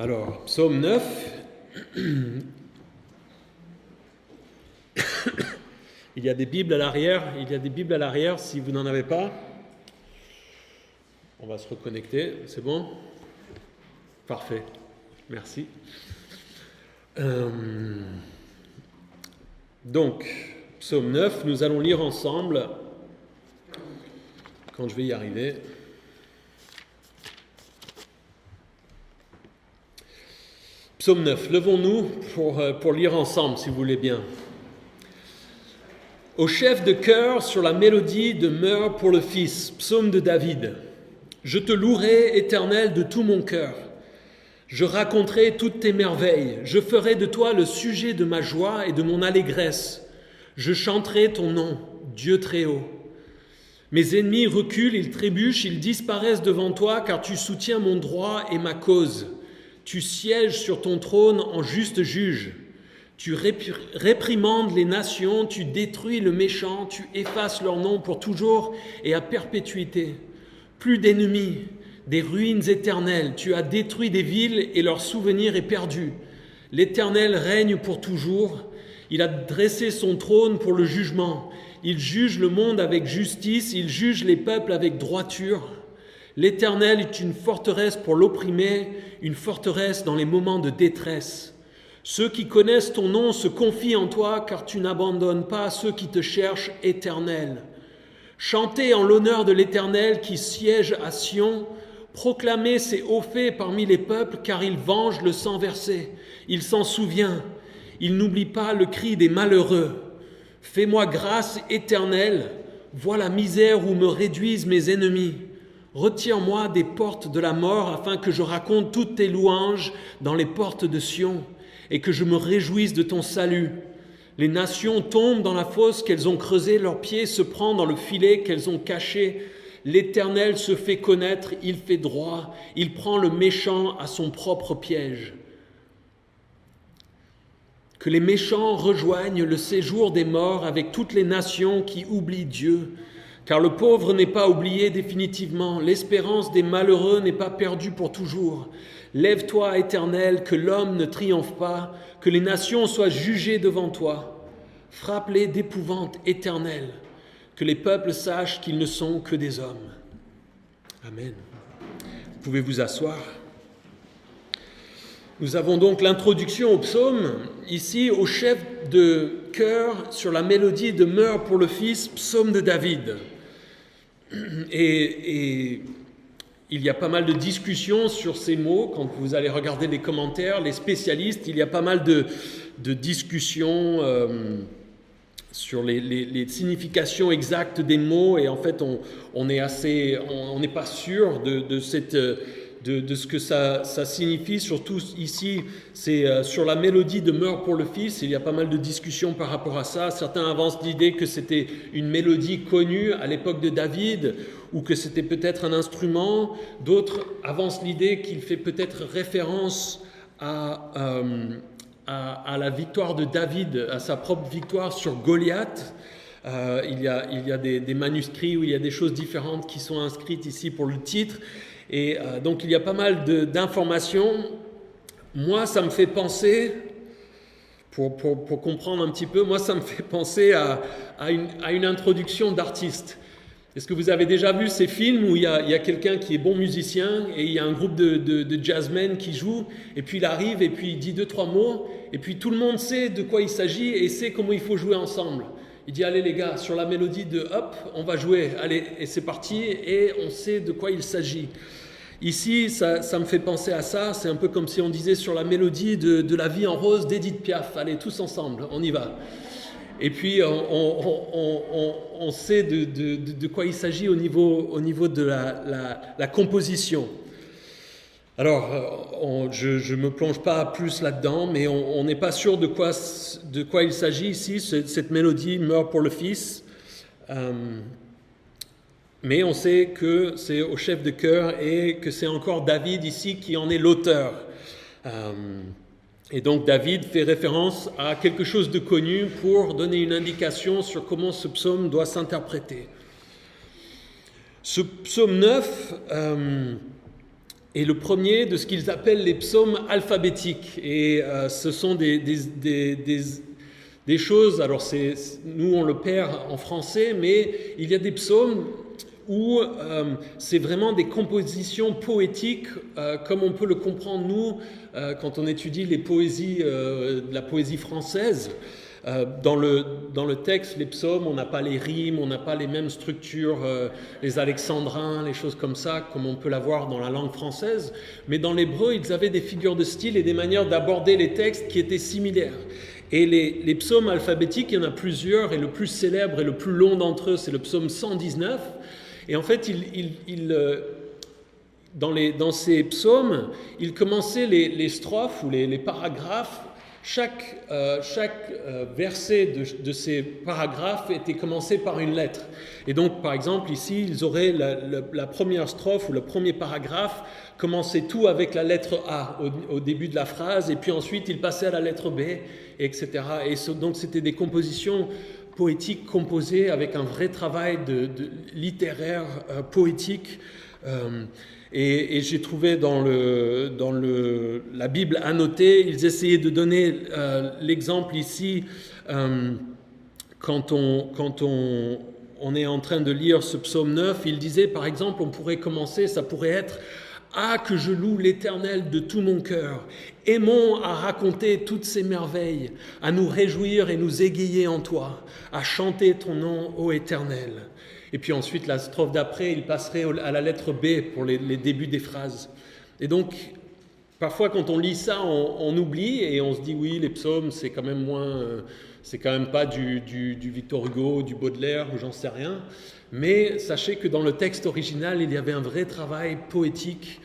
Alors, psaume 9. Il y a des Bibles à l'arrière, si vous n'en avez pas. On va se reconnecter, c'est bon? Parfait, merci. Donc, psaume 9, nous allons lire ensemble, quand je vais y arriver. Psaume 9, levons-nous pour lire ensemble, si vous voulez bien. Au chef de chœur, sur la mélodie demeure pour le Fils, psaume de David. Je te louerai, Éternel, de tout mon cœur. Je raconterai toutes tes merveilles. Je ferai de toi le sujet de ma joie et de mon allégresse. Je chanterai ton nom, Dieu très haut. Mes ennemis reculent, ils trébuchent, ils disparaissent devant toi, car tu soutiens mon droit et ma cause. Tu sièges sur ton trône en juste juge. Tu réprimandes les nations, tu détruis le méchant, tu effaces leur nom pour toujours et à perpétuité. Plus d'ennemis, des ruines éternelles, tu as détruit des villes et leur souvenir est perdu. L'Éternel règne pour toujours, il a dressé son trône pour le jugement. Il juge le monde avec justice, il juge les peuples avec droiture. L'Éternel est une forteresse pour l'opprimé, une forteresse dans les moments de détresse. Ceux qui connaissent ton nom se confient en toi, car tu n'abandonnes pas ceux qui te cherchent, Éternel. Chantez en l'honneur de l'Éternel qui siège à Sion. Proclamez ses hauts faits parmi les peuples, car il venge le sang versé. Il s'en souvient. Il n'oublie pas le cri des malheureux. Fais-moi grâce, Éternel. Vois la misère où me réduisent mes ennemis. Retire-moi des portes de la mort, afin que je raconte toutes tes louanges dans les portes de Sion, et que je me réjouisse de ton salut. Les nations tombent dans la fosse qu'elles ont creusée, leurs pieds se prennent dans le filet qu'elles ont caché. L'Éternel se fait connaître, il fait droit, il prend le méchant à son propre piège. Que les méchants rejoignent le séjour des morts avec toutes les nations qui oublient Dieu, car le pauvre n'est pas oublié définitivement, l'espérance des malheureux n'est pas perdue pour toujours. Lève-toi, Éternel, que l'homme ne triomphe pas, que les nations soient jugées devant toi. Frappe-les d'épouvante éternelle, que les peuples sachent qu'ils ne sont que des hommes. Amen. Vous pouvez vous asseoir. Nous avons donc l'introduction au psaume, ici au chef de chœur sur la mélodie demeure pour le Fils, psaume de David. Et il y a pas mal de discussions sur ces mots, quand vous allez regarder les commentaires, les spécialistes, il y a pas mal de discussions sur les significations exactes des mots, et en fait on n'est pas sûr de ce que ça signifie, surtout ici, c'est sur la mélodie demeure pour le Fils, il y a pas mal de discussions par rapport à ça. Certains avancent l'idée que c'était une mélodie connue à l'époque de David, ou que c'était peut-être un instrument. D'autres avancent l'idée qu'il fait peut-être référence à la victoire de David, à sa propre victoire sur Goliath. Il y a des manuscrits où il y a des choses différentes qui sont inscrites ici pour le titre. Et donc il y a pas mal d'informations. Moi, ça me fait penser, pour comprendre un petit peu, moi ça me fait penser à une introduction d'artiste. Est-ce que vous avez déjà vu ces films où il y a quelqu'un qui est bon musicien et il y a un groupe de jazzmen qui joue, et puis il arrive et puis il dit 2-3 mots, et puis tout le monde sait de quoi il s'agit et sait comment il faut jouer ensemble. Il dit allez les gars, sur la mélodie de hop, on va jouer, allez, et c'est parti, et on sait de quoi il s'agit. Ici, ça me fait penser à ça, c'est un peu comme si on disait sur la mélodie de La vie en rose d'Edith Piaf, allez tous ensemble, on y va. Et puis on sait de quoi il s'agit au niveau de la composition. Alors, je me plonge pas plus là-dedans, mais on n'est pas sûr de quoi il s'agit ici. Cette mélodie meurt pour le Fils, mais on sait que c'est au chef de chœur et que c'est encore David ici qui en est l'auteur. Et donc David fait référence à quelque chose de connu pour donner une indication sur comment ce psaume doit s'interpréter. Ce psaume 9 est le premier de ce qu'ils appellent les psaumes alphabétiques. Et ce sont des choses, alors nous on le perd en français, mais il y a des psaumes où c'est vraiment des compositions poétiques, comme on peut le comprendre nous, quand on étudie les poésies, la poésie française. Dans le texte, les psaumes, on n'a pas les rimes, on n'a pas les mêmes structures, les alexandrins, les choses comme ça, comme on peut l'avoir dans la langue française. Mais dans l'hébreu, ils avaient des figures de style et des manières d'aborder les textes qui étaient similaires. Et les psaumes alphabétiques, il y en a plusieurs, et le plus célèbre et le plus long d'entre eux, c'est le psaume 119. Et en fait, dans ces psaumes, il commençait les strophes ou les paragraphes. Chaque verset de ces paragraphes était commencé par une lettre. Et donc, par exemple, ici, ils auraient la première strophe ou le premier paragraphe commençait tout avec la lettre A au début de la phrase, et puis ensuite, ils passaient à la lettre B, etc. Et donc, c'était des compositions poétiques composées avec un vrai travail de littéraire poétique. Et j'ai trouvé dans la Bible annotée, ils essayaient de donner l'exemple ici quand on est en train de lire ce psaume 9. Ils disaient par exemple, on pourrait commencer, ça pourrait être « Ah, que je loue l'Éternel de tout mon cœur, aimons à raconter toutes ses merveilles, à nous réjouir et nous égayer en toi, à chanter ton nom, ô Éternel. » Et puis ensuite, la strophe d'après, il passerait à la lettre B pour les débuts des phrases. Et donc, parfois, quand on lit ça, on oublie et on se dit, oui, les psaumes, c'est quand même c'est quand même pas du Victor Hugo, du Baudelaire, ou j'en sais rien. Mais sachez que dans le texte original, il y avait un vrai travail poétique,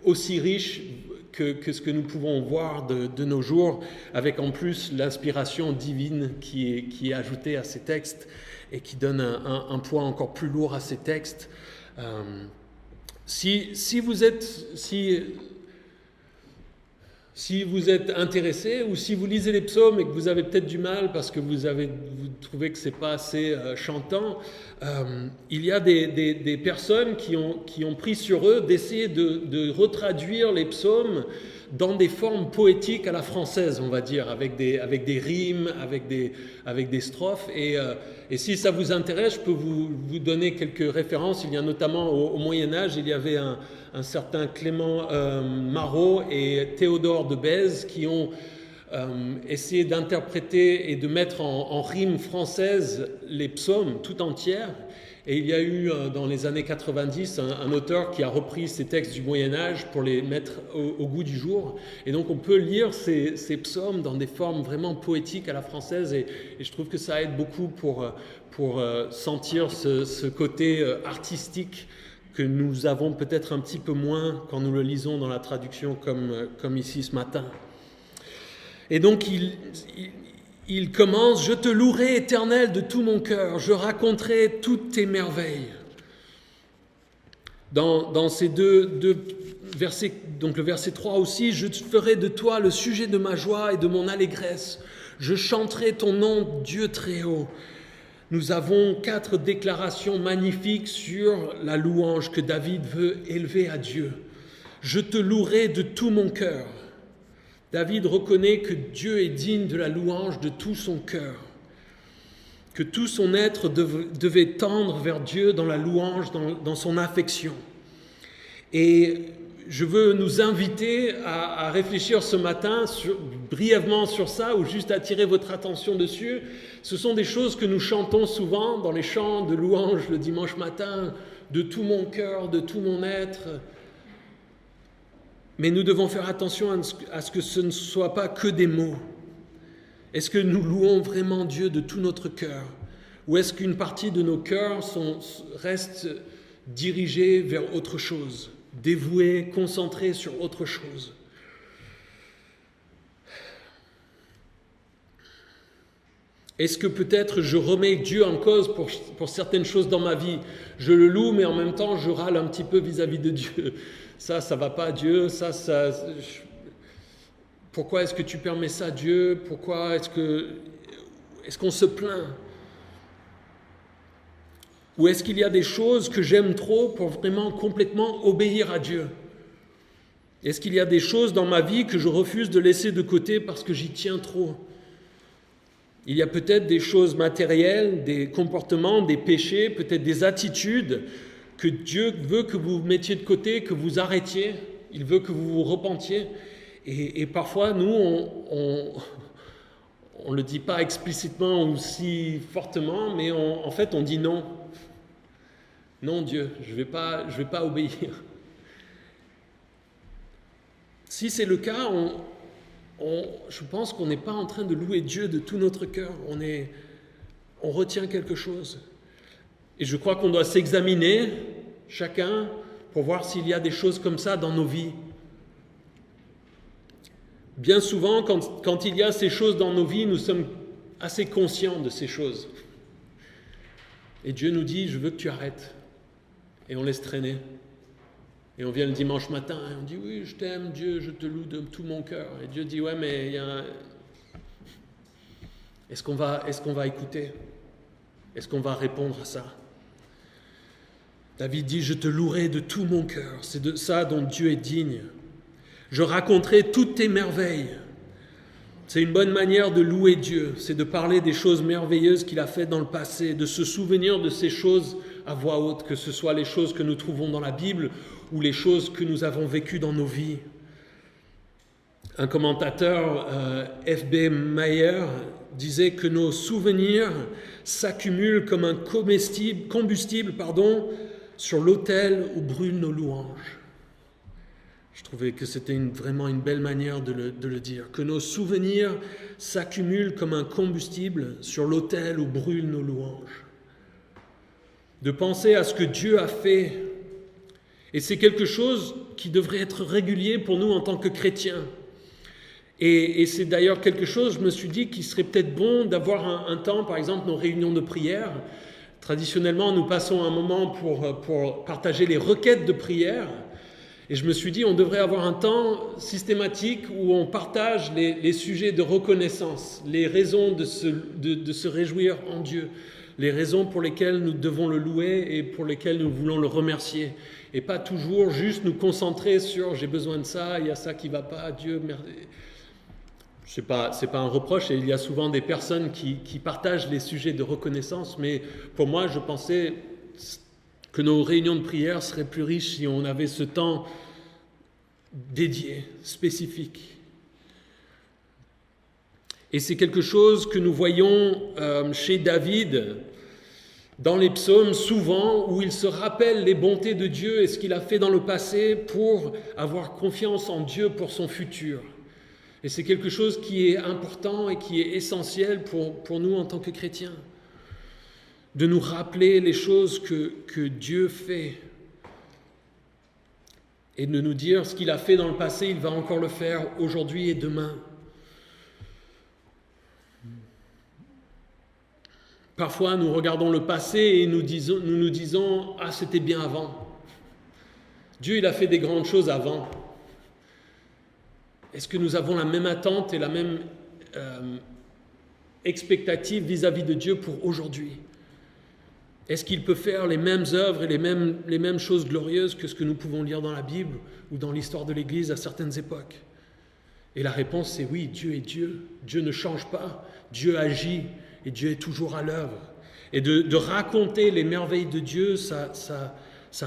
aussi riche que ce que nous pouvons voir de nos jours, avec en plus l'inspiration divine qui est ajoutée à ces textes et qui donne un poids encore plus lourd à ces textes. Si vous êtes intéressé ou si vous lisez les psaumes et que vous avez peut-être du mal parce que vous trouvez que c'est pas assez chantant, il y a des personnes qui ont pris sur eux d'essayer de retraduire les psaumes dans des formes poétiques à la française, on va dire, avec des rimes, avec des strophes. Et si ça vous intéresse, je peux vous donner quelques références. Il y a notamment au Moyen-Âge, il y avait un certain Clément Marot et Théodore de Bèze qui ont essayé d'interpréter et de mettre en rime française les psaumes tout entières. Et il y a eu dans les années 90 un auteur qui a repris ces textes du Moyen-Âge pour les mettre au goût du jour. Et donc on peut lire ces psaumes dans des formes vraiment poétiques à la française et je trouve que ça aide beaucoup pour sentir ce côté artistique que nous avons peut-être un petit peu moins quand nous le lisons dans la traduction comme ici ce matin. Et donc il commence « Je te louerai, Éternel, de tout mon cœur, je raconterai toutes tes merveilles. » Dans ces deux versets, donc le verset 3 aussi, « Je ferai de toi le sujet de ma joie et de mon allégresse. Je chanterai ton nom, Dieu très haut. » Nous avons 4 déclarations magnifiques sur la louange que David veut élever à Dieu. « Je te louerai de tout mon cœur. » David reconnaît que Dieu est digne de la louange de tout son cœur, que tout son être devait tendre vers Dieu dans la louange, dans son affection. Et je veux nous inviter à réfléchir ce matin brièvement sur ça, ou juste attirer votre attention dessus. Ce sont des choses que nous chantons souvent dans les chants de louange le dimanche matin, de tout mon cœur, de tout mon être. Mais nous devons faire attention à ce que ce ne soit pas que des mots. Est-ce que nous louons vraiment Dieu de tout notre cœur? Ou est-ce qu'une partie de nos cœurs reste dirigée vers autre chose, dévouée, concentrée sur autre chose? Est-ce que peut-être je remets Dieu en cause pour certaines choses dans ma vie? Je le loue, mais en même temps, je râle un petit peu vis-à-vis de Dieu. Ça va pas, Dieu. Pourquoi est-ce que tu permets ça, Dieu? Pourquoi est-ce qu'on se plaint? Ou est-ce qu'il y a des choses que j'aime trop pour vraiment complètement obéir à Dieu? Est-ce qu'il y a des choses dans ma vie que je refuse de laisser de côté parce que j'y tiens trop? Il y a peut-être des choses matérielles, des comportements, des péchés, peut-être des attitudes que Dieu veut que vous mettiez de côté, que vous arrêtiez. Il veut que vous vous repentiez. Et parfois, nous, on ne le dit pas explicitement ou si fortement, mais en fait, on dit non. Non, Dieu, je vais pas obéir. Si c'est le cas, je pense qu'on n'est pas en train de louer Dieu de tout notre cœur. On retient quelque chose. Et je crois qu'on doit s'examiner, chacun, pour voir s'il y a des choses comme ça dans nos vies. Bien souvent, quand il y a ces choses dans nos vies, nous sommes assez conscients de ces choses. Et Dieu nous dit, je veux que tu arrêtes. Et on laisse traîner. Et on vient le dimanche matin et on dit, oui, je t'aime Dieu, je te loue de tout mon cœur. Et Dieu dit, ouais, mais est-ce qu'on va écouter? Est-ce qu'on va répondre à ça? David dit, je te louerai de tout mon cœur. C'est de ça dont Dieu est digne. Je raconterai toutes tes merveilles. C'est une bonne manière de louer Dieu. C'est de parler des choses merveilleuses qu'il a faites dans le passé, de se souvenir de ces choses à voix haute, que ce soit les choses que nous trouvons dans la Bible ou les choses que nous avons vécues dans nos vies. Un commentateur, F.B. Meyer, disait que nos souvenirs s'accumulent comme un combustible sur l'autel où brûlent nos louanges. Je trouvais que c'était vraiment une belle manière de le dire. Que nos souvenirs s'accumulent comme un combustible sur l'autel où brûlent nos louanges. De penser à ce que Dieu a fait. Et c'est quelque chose qui devrait être régulier pour nous en tant que chrétiens. Et c'est d'ailleurs quelque chose, je me suis dit, qui serait peut-être bon d'avoir un temps, par exemple, nos réunions de prière. Traditionnellement, nous passons un moment pour partager les requêtes de prière. Et je me suis dit, on devrait avoir un temps systématique où on partage les sujets de reconnaissance, les raisons de se réjouir en Dieu, les raisons pour lesquelles nous devons le louer et pour lesquelles nous voulons le remercier. Et pas toujours juste nous concentrer sur « j'ai besoin de ça, il y a ça qui ne va pas, Dieu, merde ». C'est pas un reproche, et il y a souvent des personnes qui partagent les sujets de reconnaissance, mais pour moi, je pensais que nos réunions de prière seraient plus riches si on avait ce temps dédié, spécifique. Et c'est quelque chose que nous voyons chez David dans les psaumes souvent, où il se rappelle les bontés de Dieu et ce qu'il a fait dans le passé pour avoir confiance en Dieu pour son futur. Et c'est quelque chose qui est important et qui est essentiel pour nous en tant que chrétiens. De nous rappeler les choses que Dieu fait et de nous dire ce qu'il a fait dans le passé, il va encore le faire aujourd'hui et demain. Parfois, nous regardons le passé et nous nous disons « Ah, c'était bien avant. Dieu, il a fait des grandes choses avant. » Est-ce que nous avons la même attente et la même expectative vis-à-vis de Dieu pour aujourd'hui? Est-ce qu'il peut faire les mêmes œuvres et les mêmes choses glorieuses que ce que nous pouvons lire dans la Bible ou dans l'histoire de l'Église à certaines époques? Et la réponse, c'est oui, Dieu est Dieu. Dieu ne change pas. Dieu agit et Dieu est toujours à l'œuvre. Et de raconter les merveilles de Dieu, ça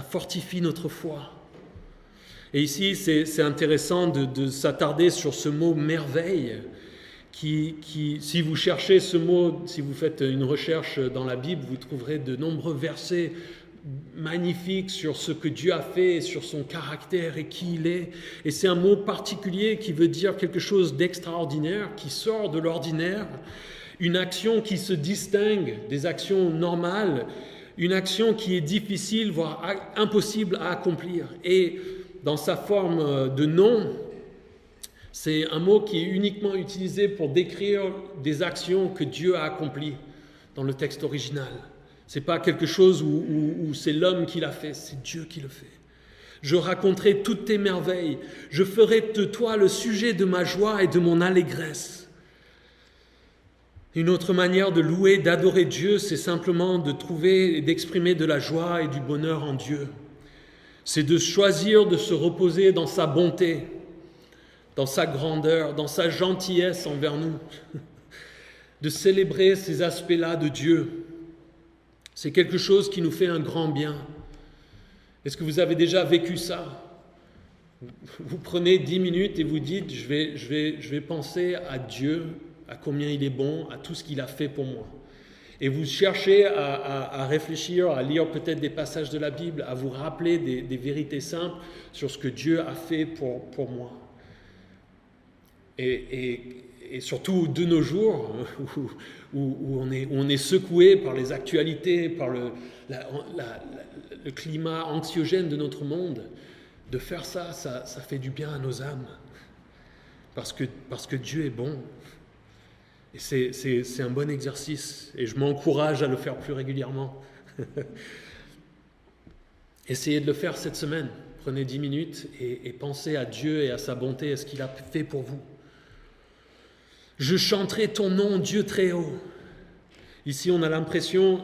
fortifie notre foi. Et ici, c'est intéressant de s'attarder sur ce mot « merveille » qui, si vous cherchez ce mot, si vous faites une recherche dans la Bible, vous trouverez de nombreux versets magnifiques sur ce que Dieu a fait, sur son caractère et qui il est. Et c'est un mot particulier qui veut dire quelque chose d'extraordinaire, qui sort de l'ordinaire, une action qui se distingue des actions normales, une action qui est difficile, voire impossible à accomplir. Et dans sa forme de nom, c'est un mot qui est uniquement utilisé pour décrire des actions que Dieu a accomplies dans le texte original. Ce n'est pas quelque chose où c'est l'homme qui l'a fait, c'est Dieu qui le fait. Je raconterai toutes tes merveilles, je ferai de toi le sujet de ma joie et de mon allégresse. Une autre manière de louer, d'adorer Dieu, c'est simplement de trouver et d'exprimer de la joie et du bonheur en Dieu. C'est de choisir de se reposer dans sa bonté, dans sa grandeur, dans sa gentillesse envers nous, de célébrer ces aspects-là de Dieu. C'est quelque chose qui nous fait un grand bien. Est-ce que vous avez déjà vécu ça? Vous prenez 10 minutes et vous dites, je vais penser à Dieu, à combien il est bon, à tout ce qu'il a fait pour moi. Et vous cherchez à réfléchir, à lire peut-être des passages de la Bible, à vous rappeler des vérités simples sur ce que Dieu a fait pour moi. Et surtout de nos jours, où on est secoué par les actualités, par le climat anxiogène de notre monde, de faire ça fait du bien à nos âmes. Parce que Dieu est bon. Et c'est un bon exercice. Et je m'encourage à le faire plus régulièrement. Essayez de le faire cette semaine. Prenez 10 minutes et pensez à Dieu et à sa bonté, à ce qu'il a fait pour vous. Je chanterai ton nom, Dieu très haut. Ici, on a l'impression...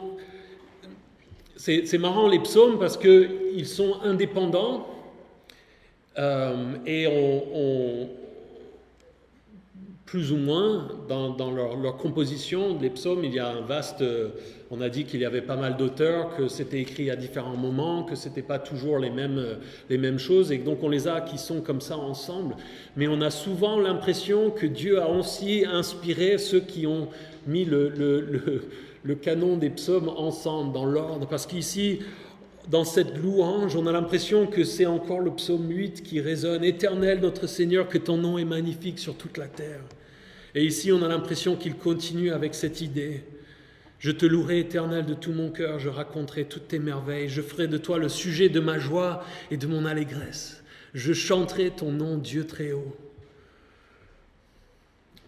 C'est marrant les psaumes parce qu'ils sont indépendants et plus ou moins dans leur composition, les psaumes, il y a un vaste... on a dit qu'il y avait pas mal d'auteurs, que c'était écrit à différents moments, que ce n'était pas toujours les mêmes choses, et donc on les a qui sont comme ça ensemble. Mais on a souvent l'impression que Dieu a aussi inspiré ceux qui ont mis le canon des psaumes ensemble, dans l'ordre, parce qu'ici, dans cette louange, on a l'impression que c'est encore le psaume 8 qui résonne. « Éternel notre Seigneur, que ton nom est magnifique sur toute la terre. » Et ici, on a l'impression qu'il continue avec cette idée. « Je te louerai, Éternel, de tout mon cœur, je raconterai toutes tes merveilles, je ferai de toi le sujet de ma joie et de mon allégresse. Je chanterai ton nom, Dieu très haut. »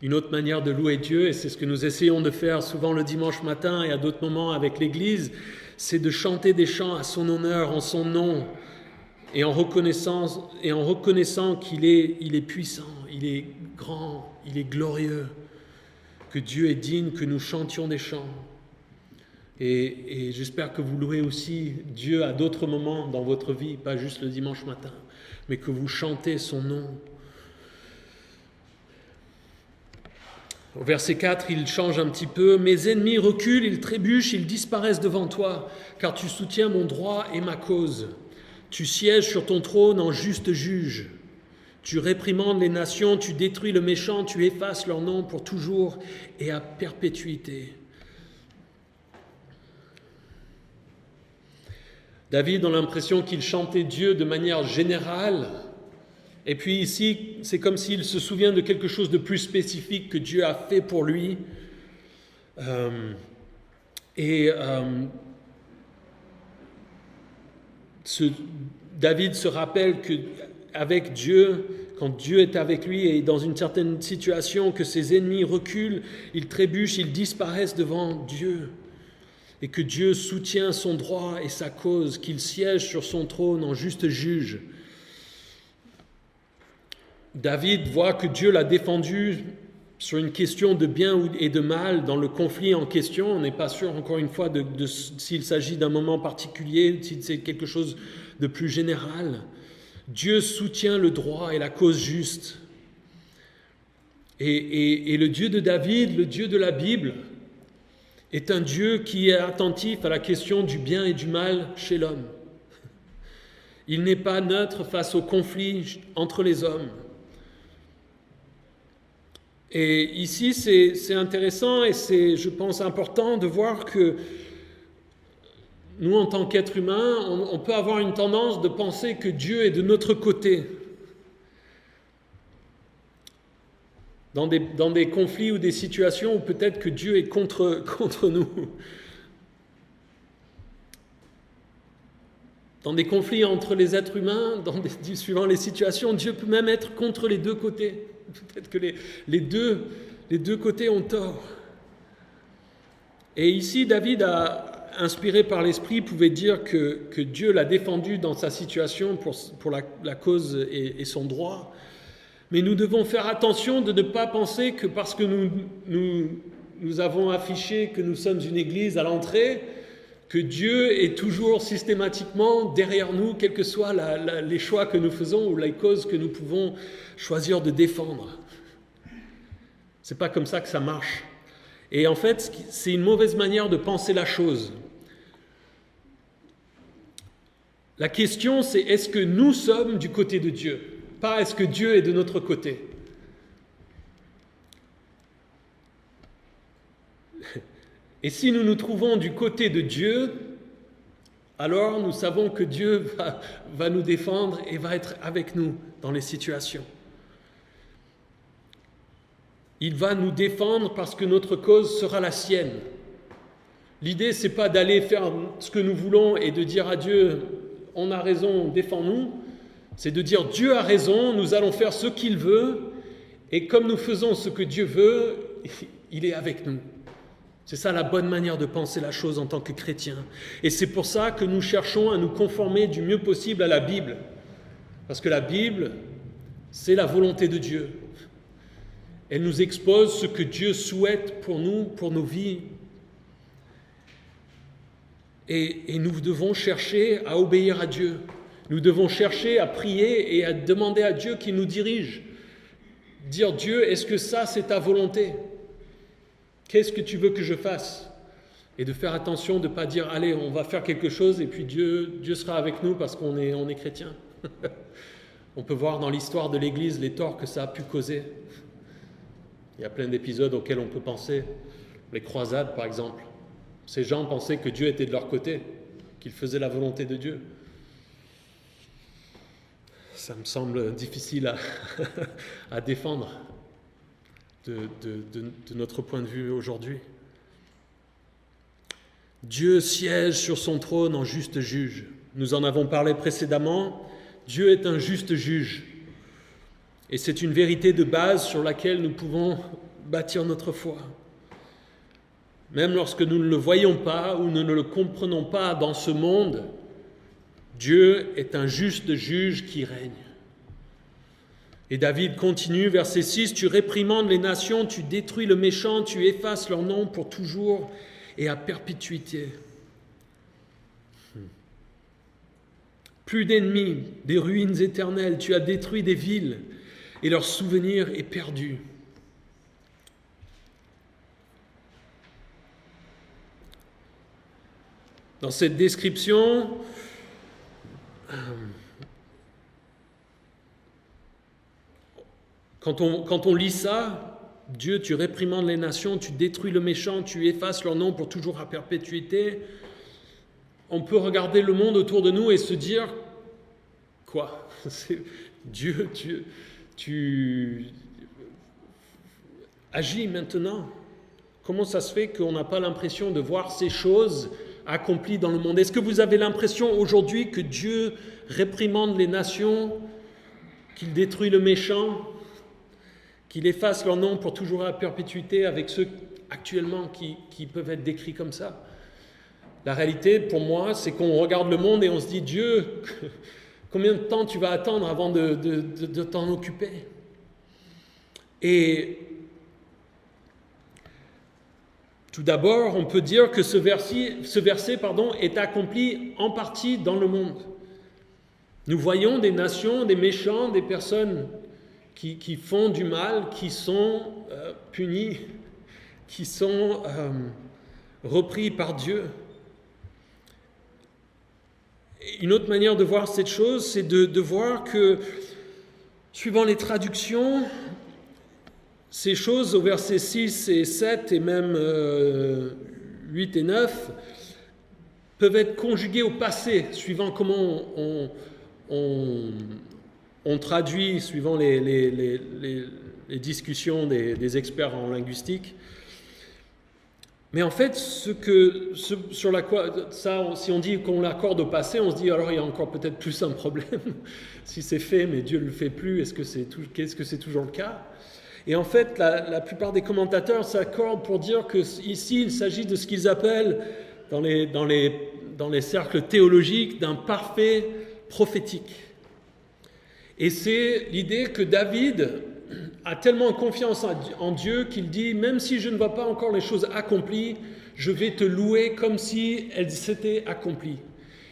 Une autre manière de louer Dieu, et c'est ce que nous essayons de faire souvent le dimanche matin et à d'autres moments avec l'Église, c'est de chanter des chants à son honneur, en son nom, et en reconnaissant qu'il est puissant, il est grand, il est glorieux, que Dieu est digne, que nous chantions des chants. Et j'espère que vous louez aussi Dieu à d'autres moments dans votre vie, pas juste le dimanche matin, mais que vous chantez son nom. Au verset 4, il change un petit peu. « Mes ennemis reculent, ils trébuchent, ils disparaissent devant toi, car tu soutiens mon droit et ma cause. Tu sièges sur ton trône en juste juge. Tu réprimandes les nations, tu détruis le méchant, tu effaces leur nom pour toujours et à perpétuité. » David a l'impression qu'il chantait Dieu de manière générale. Et puis ici, c'est comme s'il se souvient de quelque chose de plus spécifique que Dieu a fait pour lui. David se rappelle qu'avec Dieu, quand Dieu est avec lui et dans une certaine situation, que ses ennemis reculent, ils trébuchent, ils disparaissent devant Dieu. Et que Dieu soutient son droit et sa cause, qu'il siège sur son trône en juste juge. David voit que Dieu l'a défendu sur une question de bien et de mal dans le conflit en question. On n'est pas sûr, encore une fois, de s'il s'agit d'un moment particulier, si c'est quelque chose de plus général. Dieu soutient le droit et la cause juste. Et le Dieu de David, le Dieu de la Bible, est un Dieu qui est attentif à la question du bien et du mal chez l'homme. Il n'est pas neutre face au conflit entre les hommes. Et ici, c'est intéressant et c'est, je pense, important de voir que nous, en tant qu'êtres humains, on peut avoir une tendance de penser que Dieu est de notre côté. Dans des conflits ou des situations où peut-être que Dieu est contre nous. Dans des conflits entre les êtres humains, suivant les situations, Dieu peut même être contre les deux côtés. Peut-être que les deux côtés ont tort. Et ici, David, inspiré par l'Esprit, pouvait dire que Dieu l'a défendu dans sa situation pour la cause et son droit. Mais nous devons faire attention de ne pas penser que parce que nous nous avons affiché que nous sommes une église à l'entrée, que Dieu est toujours systématiquement derrière nous, quels que soient les choix que nous faisons ou les causes que nous pouvons choisir de défendre. C'est pas comme ça que ça marche. Et en fait, c'est une mauvaise manière de penser la chose. La question, c'est est-ce que nous sommes du côté de Dieu? Pas est-ce que Dieu est de notre côté? Et si nous nous trouvons du côté de Dieu, alors nous savons que Dieu va nous défendre et va être avec nous dans les situations. Il va nous défendre parce que notre cause sera la sienne. L'idée, c'est pas d'aller faire ce que nous voulons et de dire à Dieu, on a raison, défends-nous. C'est de dire, Dieu a raison, nous allons faire ce qu'il veut, et comme nous faisons ce que Dieu veut, il est avec nous. C'est ça la bonne manière de penser la chose en tant que chrétien. Et c'est pour ça que nous cherchons à nous conformer du mieux possible à la Bible. Parce que la Bible, c'est la volonté de Dieu. Elle nous expose ce que Dieu souhaite pour nous, pour nos vies. Et nous devons chercher à obéir à Dieu. Nous devons chercher à prier et à demander à Dieu qu'il nous dirige. Dire, Dieu, est-ce que ça, c'est ta volonté? Qu'est-ce que tu veux que je fasse? Et de faire attention de ne pas dire, allez, on va faire quelque chose et puis Dieu sera avec nous parce qu'on est chrétien. On peut voir dans l'histoire de l'Église les torts que ça a pu causer. Il y a plein d'épisodes auxquels on peut penser. Les croisades, par exemple. Ces gens pensaient que Dieu était de leur côté, qu'ils faisaient la volonté de Dieu. Ça me semble difficile à défendre de notre point de vue aujourd'hui. Dieu siège sur son trône en juste juge. Nous en avons parlé précédemment. Dieu est un juste juge. Et c'est une vérité de base sur laquelle nous pouvons bâtir notre foi. Même lorsque nous ne le voyons pas ou nous ne le comprenons pas dans ce monde, Dieu est un juste juge qui règne. Et David continue, verset 6, « Tu réprimandes les nations, tu détruis le méchant, tu effaces leur nom pour toujours et à perpétuité. » Plus d'ennemis, des ruines éternelles, tu as détruit des villes et leur souvenir est perdu. Dans cette description, quand on lit ça, Dieu, tu réprimandes les nations, tu détruis le méchant, tu effaces leur nom pour toujours à perpétuité, on peut regarder le monde autour de nous et se dire, quoi? Dieu, tu agis maintenant. Comment ça se fait qu'on n'a pas l'impression de voir ces choses accomplies dans le monde? Est-ce que vous avez l'impression aujourd'hui que Dieu réprimande les nations, qu'il détruit le méchant, qu'il efface leur nom pour toujours à perpétuité avec ceux actuellement qui peuvent être décrits comme ça? La réalité, pour moi, c'est qu'on regarde le monde et on se dit, Dieu, combien de temps tu vas attendre avant de t'en occuper? Et tout d'abord, on peut dire que ce verset est accompli en partie dans le monde. Nous voyons des nations, des méchants, des personnes qui font du mal, qui sont punis, qui sont repris par Dieu. Une autre manière de voir cette chose, c'est de voir que, suivant les traductions, ces choses au verset 6 et 7 et même 8 et 9 peuvent être conjuguées au passé, suivant comment on traduit, suivant les discussions des experts en linguistique. Mais en fait, si on dit qu'on l'accorde au passé, on se dit alors il y a encore peut-être plus un problème. Si c'est fait, mais Dieu ne le fait plus, est-ce que c'est toujours le cas? Et en fait, la plupart des commentateurs s'accordent pour dire que ici, il s'agit de ce qu'ils appellent dans les cercles théologiques d'un parfait prophétique. Et c'est l'idée que David a tellement confiance en Dieu qu'il dit, même si je ne vois pas encore les choses accomplies, je vais te louer comme si elles s'étaient accomplies.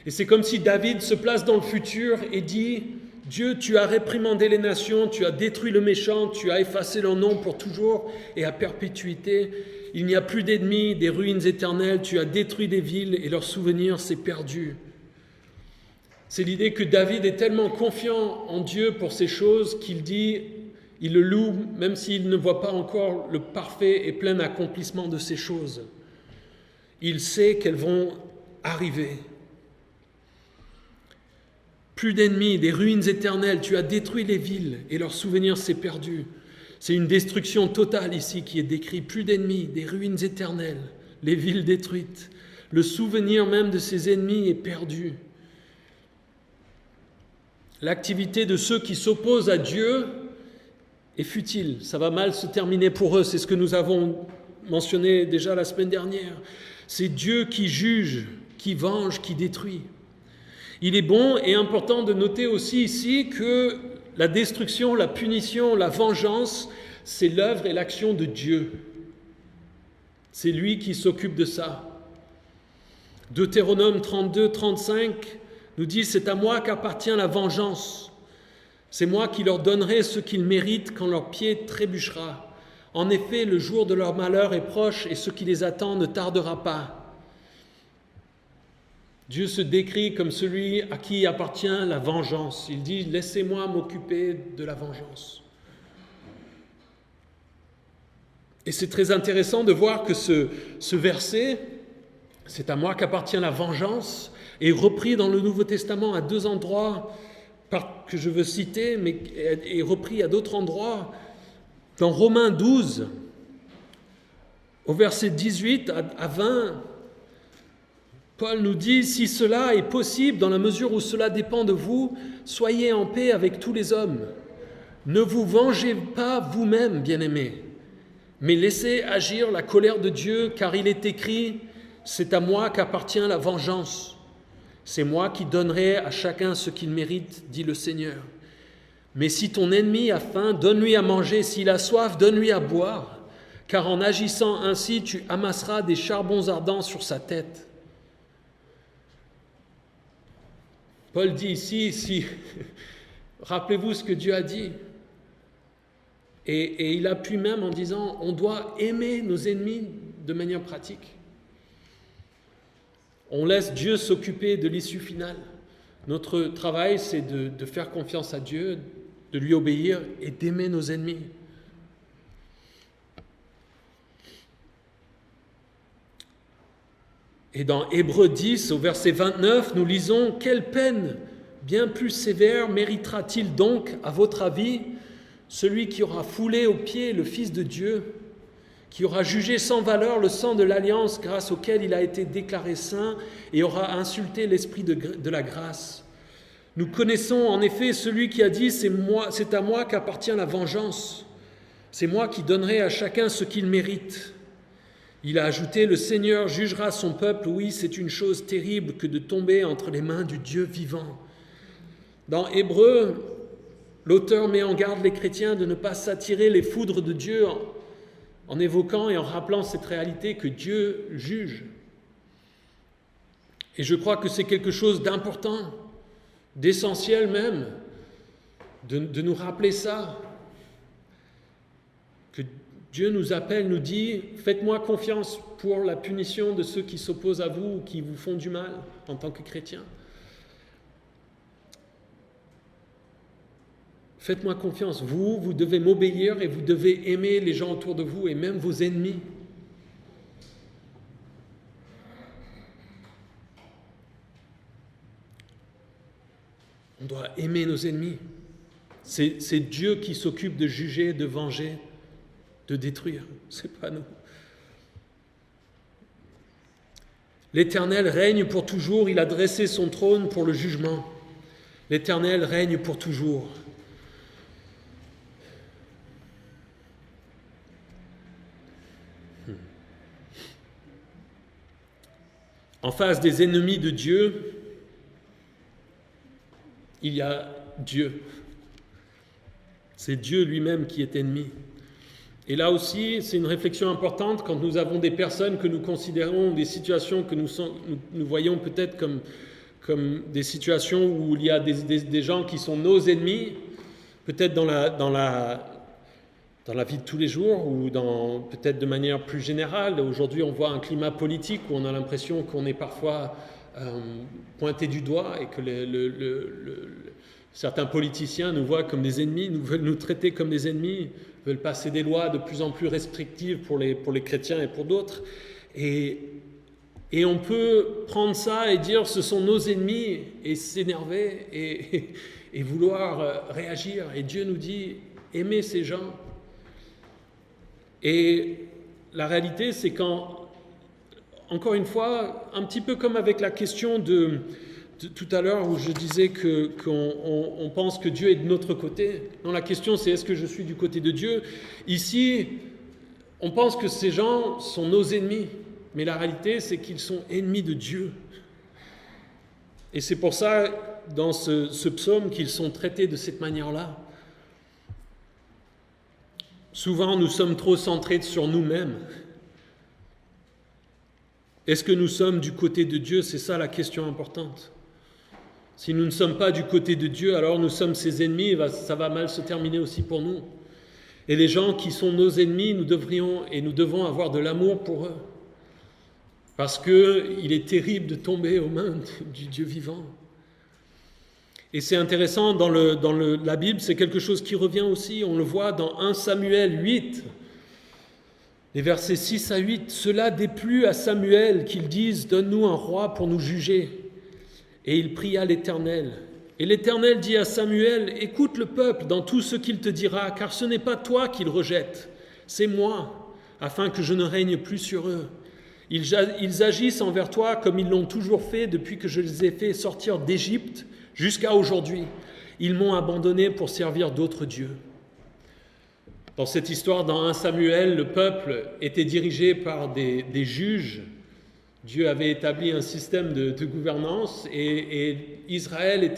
Et c'est comme si David se place dans le futur et dit, Dieu, tu as réprimandé les nations, tu as détruit le méchant, tu as effacé leur nom pour toujours et à perpétuité. Il n'y a plus d'ennemis, des ruines éternelles, tu as détruit des villes et leur souvenir s'est perdu. C'est l'idée que David est tellement confiant en Dieu pour ces choses qu'il dit, il le loue même s'il ne voit pas encore le parfait et plein accomplissement de ces choses. Il sait qu'elles vont arriver. Plus d'ennemis, des ruines éternelles, tu as détruit les villes et leur souvenir s'est perdu. C'est une destruction totale ici qui est décrite. Plus d'ennemis, des ruines éternelles, les villes détruites. Le souvenir même de ces ennemis est perdu. L'activité de ceux qui s'opposent à Dieu est futile. Ça va mal se terminer pour eux. C'est ce que nous avons mentionné déjà la semaine dernière. C'est Dieu qui juge, qui venge, qui détruit. Il est bon et important de noter aussi ici que la destruction, la punition, la vengeance, c'est l'œuvre et l'action de Dieu. C'est lui qui s'occupe de ça. Deutéronome 32, 35 nous dit « C'est à moi qu'appartient la vengeance. C'est moi qui leur donnerai ce qu'ils méritent quand leur pied trébuchera. En effet, le jour de leur malheur est proche et ce qui les attend ne tardera pas. » Dieu se décrit comme celui à qui appartient la vengeance. Il dit « Laissez-moi m'occuper de la vengeance ». Et c'est très intéressant de voir que ce verset, « C'est à moi qu'appartient la vengeance », est repris dans le Nouveau Testament à 2 endroits que je veux citer, mais est repris à d'autres endroits. Dans Romains 12, au verset 18 à 20, Paul nous dit « Si cela est possible, dans la mesure où cela dépend de vous, soyez en paix avec tous les hommes. Ne vous vengez pas vous-même, bien-aimés, mais laissez agir la colère de Dieu, car il est écrit « C'est à moi qu'appartient la vengeance. C'est moi qui donnerai à chacun ce qu'il mérite, dit le Seigneur. Mais si ton ennemi a faim, donne-lui à manger. S'il a soif, donne-lui à boire. Car en agissant ainsi, tu amasseras des charbons ardents sur sa tête. » Paul dit ici, rappelez-vous ce que Dieu a dit. Et il appuie même en disant, on doit aimer nos ennemis de manière pratique. On laisse Dieu s'occuper de l'issue finale. Notre travail, c'est de faire confiance à Dieu, de lui obéir et d'aimer nos ennemis. Et dans Hébreux 10, au verset 29, nous lisons « Quelle peine bien plus sévère méritera-t-il donc, à votre avis, celui qui aura foulé aux pieds le Fils de Dieu, qui aura jugé sans valeur le sang de l'alliance grâce auquel il a été déclaré saint et aura insulté l'esprit de la grâce. Nous connaissons en effet celui qui a dit « C'est à moi qu'appartient la vengeance. C'est moi qui donnerai à chacun ce qu'il mérite. » Il a ajouté « Le Seigneur jugera son peuple. Oui, c'est une chose terrible que de tomber entre les mains du Dieu vivant. » Dans Hébreux, l'auteur met en garde les chrétiens de ne pas s'attirer les foudres de Dieu en évoquant et en rappelant cette réalité que Dieu juge. Et je crois que c'est quelque chose d'important, d'essentiel même, de nous rappeler ça, que Dieu nous appelle, nous dit « Faites-moi confiance pour la punition de ceux qui s'opposent à vous ou qui vous font du mal en tant que chrétien. Faites-moi confiance, vous devez m'obéir et vous devez aimer les gens autour de vous et même vos ennemis. » On doit aimer nos ennemis. C'est Dieu qui s'occupe de juger, de venger, de détruire. C'est pas nous. L'Éternel règne pour toujours. Il a dressé son trône pour le jugement. L'Éternel règne pour toujours. En face des ennemis de Dieu, il y a Dieu. C'est Dieu lui-même qui est ennemi. Et là aussi, c'est une réflexion importante quand nous avons des personnes que nous considérons, des situations que nous voyons peut-être comme des situations où il y a des gens qui sont nos ennemis, peut-être dans la vie de tous les jours ou peut-être de manière plus générale. Aujourd'hui, on voit un climat politique où on a l'impression qu'on est parfois pointé du doigt et que certains politiciens nous voient comme des ennemis, veulent nous traiter comme des ennemis, veulent passer des lois de plus en plus restrictives pour les chrétiens et pour d'autres. Et on peut prendre ça et dire ce sont nos ennemis et s'énerver et vouloir réagir. Et Dieu nous dit aimez ces gens. Et la réalité, c'est encore une fois, un petit peu comme avec la question de tout à l'heure où je disais qu'on pense que Dieu est de notre côté. Non, la question c'est est-ce que je suis du côté de Dieu ? Ici, on pense que ces gens sont nos ennemis, mais la réalité c'est qu'ils sont ennemis de Dieu. Et c'est pour ça, dans ce psaume, qu'ils sont traités de cette manière-là. Souvent, nous sommes trop centrés sur nous-mêmes. Est-ce que nous sommes du côté de Dieu ? C'est ça la question importante. Si nous ne sommes pas du côté de Dieu, alors nous sommes ses ennemis, ça va mal se terminer aussi pour nous. Et les gens qui sont nos ennemis, nous devons avoir de l'amour pour eux. Parce qu'il est terrible de tomber aux mains du Dieu vivant. Et c'est intéressant, dans la Bible, c'est quelque chose qui revient aussi, on le voit dans 1 Samuel 8, les versets 6 à 8. « Cela déplut à Samuel qu'il dise « Donne-nous un roi pour nous juger. » Et il pria l'Éternel. Et l'Éternel dit à Samuel « Écoute le peuple dans tout ce qu'il te dira, car ce n'est pas toi qu'il rejette, c'est moi, afin que je ne règne plus sur eux. Ils agissent envers toi comme ils l'ont toujours fait depuis que je les ai fait sortir d'Égypte jusqu'à aujourd'hui. Ils m'ont abandonné pour servir d'autres dieux. » Dans cette histoire, dans 1 Samuel, le peuple était dirigé par des juges. Dieu avait établi un système de gouvernance et Israël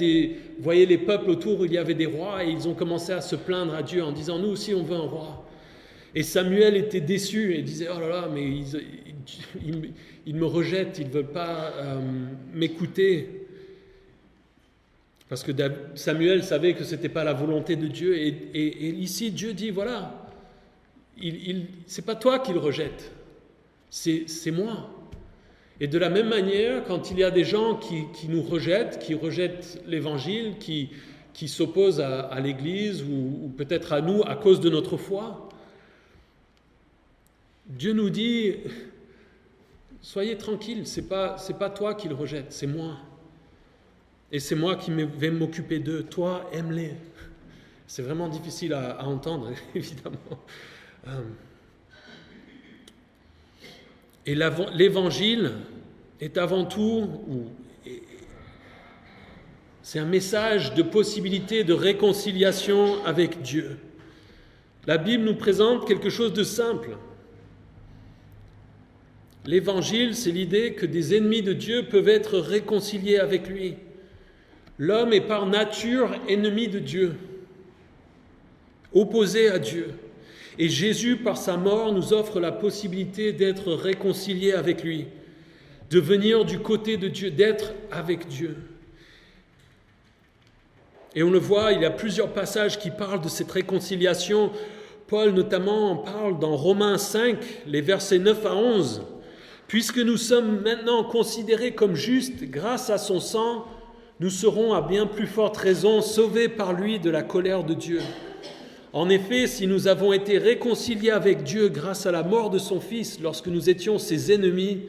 voyait les peuples autour où il y avait des rois et ils ont commencé à se plaindre à Dieu en disant « Nous aussi, on veut un roi. » Et Samuel était déçu et disait « Oh là là, mais ils me rejettent, ils ne veulent pas m'écouter. » Parce que Samuel savait que ce n'était pas la volonté de Dieu. Et ici, Dieu dit, voilà, c'est pas toi qui le rejette, c'est moi. Et de la même manière, quand il y a des gens qui nous rejettent, qui rejettent l'Évangile, qui s'opposent à l'Église ou peut-être à nous à cause de notre foi, Dieu nous dit, soyez tranquilles, c'est pas toi qui le rejette, c'est moi. Et c'est moi qui vais m'occuper d'eux. Toi, aime-les. C'est vraiment difficile à entendre, évidemment. Et l'Évangile est avant tout, c'est un message de possibilité de réconciliation avec Dieu. La Bible nous présente quelque chose de simple. L'Évangile, c'est l'idée que des ennemis de Dieu peuvent être réconciliés avec lui. L'homme est par nature ennemi de Dieu, opposé à Dieu. Et Jésus, par sa mort, nous offre la possibilité d'être réconciliés avec lui, de venir du côté de Dieu, d'être avec Dieu. Et on le voit, il y a plusieurs passages qui parlent de cette réconciliation. Paul notamment en parle dans Romains 5, les versets 9 à 11. « Puisque nous sommes maintenant considérés comme justes grâce à son sang, nous serons à bien plus forte raison sauvés par lui de la colère de Dieu. En effet, si nous avons été réconciliés avec Dieu grâce à la mort de son Fils lorsque nous étions ses ennemis,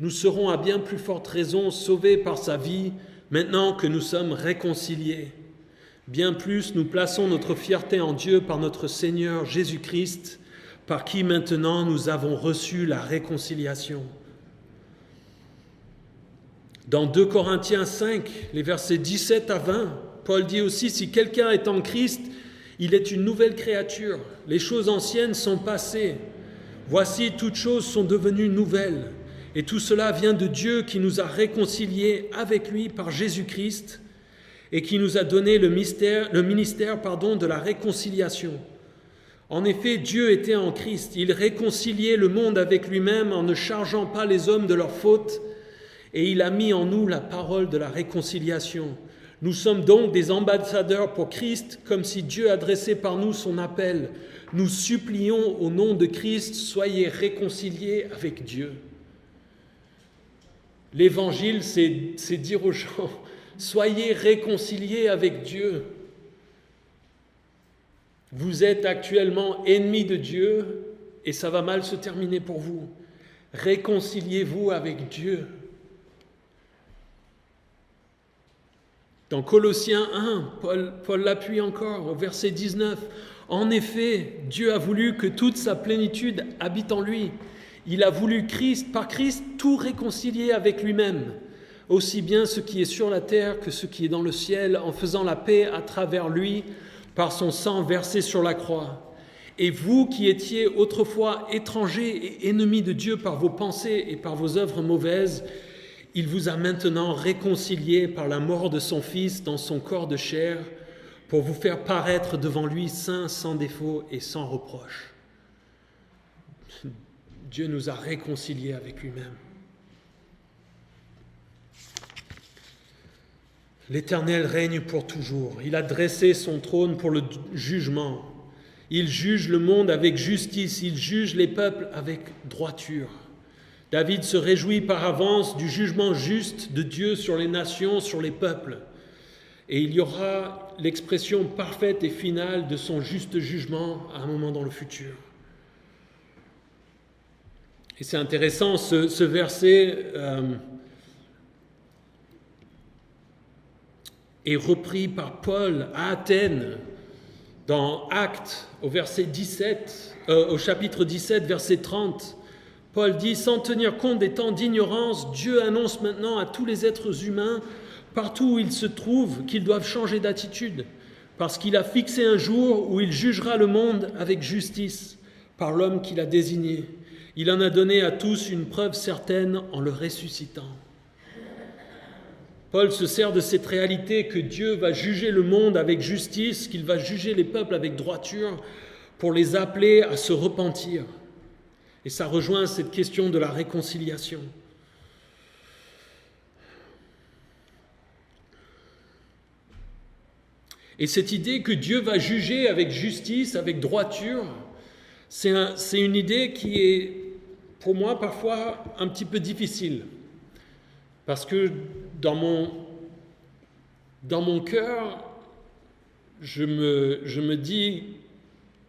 nous serons à bien plus forte raison sauvés par sa vie maintenant que nous sommes réconciliés. Bien plus, nous plaçons notre fierté en Dieu par notre Seigneur Jésus-Christ, par qui maintenant nous avons reçu la réconciliation. » Dans 2 Corinthiens 5, les versets 17 à 20, Paul dit aussi « Si quelqu'un est en Christ, il est une nouvelle créature. Les choses anciennes sont passées. Voici, toutes choses sont devenues nouvelles. Et tout cela vient de Dieu qui nous a réconciliés avec lui par Jésus-Christ et qui nous a donné le ministère de la réconciliation. En effet, Dieu était en Christ. Il réconciliait le monde avec lui-même en ne chargeant pas les hommes de leurs fautes, et il a mis en nous la parole de la réconciliation. Nous sommes donc des ambassadeurs pour Christ, comme si Dieu adressait par nous son appel. Nous supplions au nom de Christ, soyez réconciliés avec Dieu. L'évangile, c'est dire aux gens, soyez réconciliés avec Dieu. Vous êtes actuellement ennemis de Dieu et ça va mal se terminer pour vous. Réconciliez-vous avec Dieu. Dans Colossiens 1, Paul l'appuie encore au verset 19. En effet, Dieu a voulu que toute sa plénitude habite en lui. Il a voulu par Christ tout réconcilier avec lui-même, aussi bien ce qui est sur la terre que ce qui est dans le ciel, en faisant la paix à travers lui, par son sang versé sur la croix. Et vous qui étiez autrefois étrangers et ennemis de Dieu par vos pensées et par vos œuvres mauvaises, il vous a maintenant réconciliés par la mort de son Fils dans son corps de chair, pour vous faire paraître devant lui saints, sans défaut et sans reproche. Dieu nous a réconciliés avec lui-même. L'Éternel règne pour toujours. Il a dressé son trône pour le jugement. Il juge le monde avec justice. Il juge les peuples avec droiture. David se réjouit par avance du jugement juste de Dieu sur les nations, sur les peuples. Et il y aura l'expression parfaite et finale de son juste jugement à un moment dans le futur. Et c'est intéressant, ce verset est repris par Paul à Athènes, dans Actes, au chapitre 17, verset 30. Paul dit « Sans tenir compte des temps d'ignorance, Dieu annonce maintenant à tous les êtres humains, partout où ils se trouvent, qu'ils doivent changer d'attitude, parce qu'il a fixé un jour où il jugera le monde avec justice, par l'homme qu'il a désigné. Il en a donné à tous une preuve certaine en le ressuscitant. » Paul se sert de cette réalité que Dieu va juger le monde avec justice, qu'il va juger les peuples avec droiture, pour les appeler à se repentir. Et ça rejoint cette question de la réconciliation. Et cette idée que Dieu va juger avec justice, avec droiture, c'est une idée qui est, pour moi, parfois un petit peu difficile. Parce que dans mon cœur, je me dis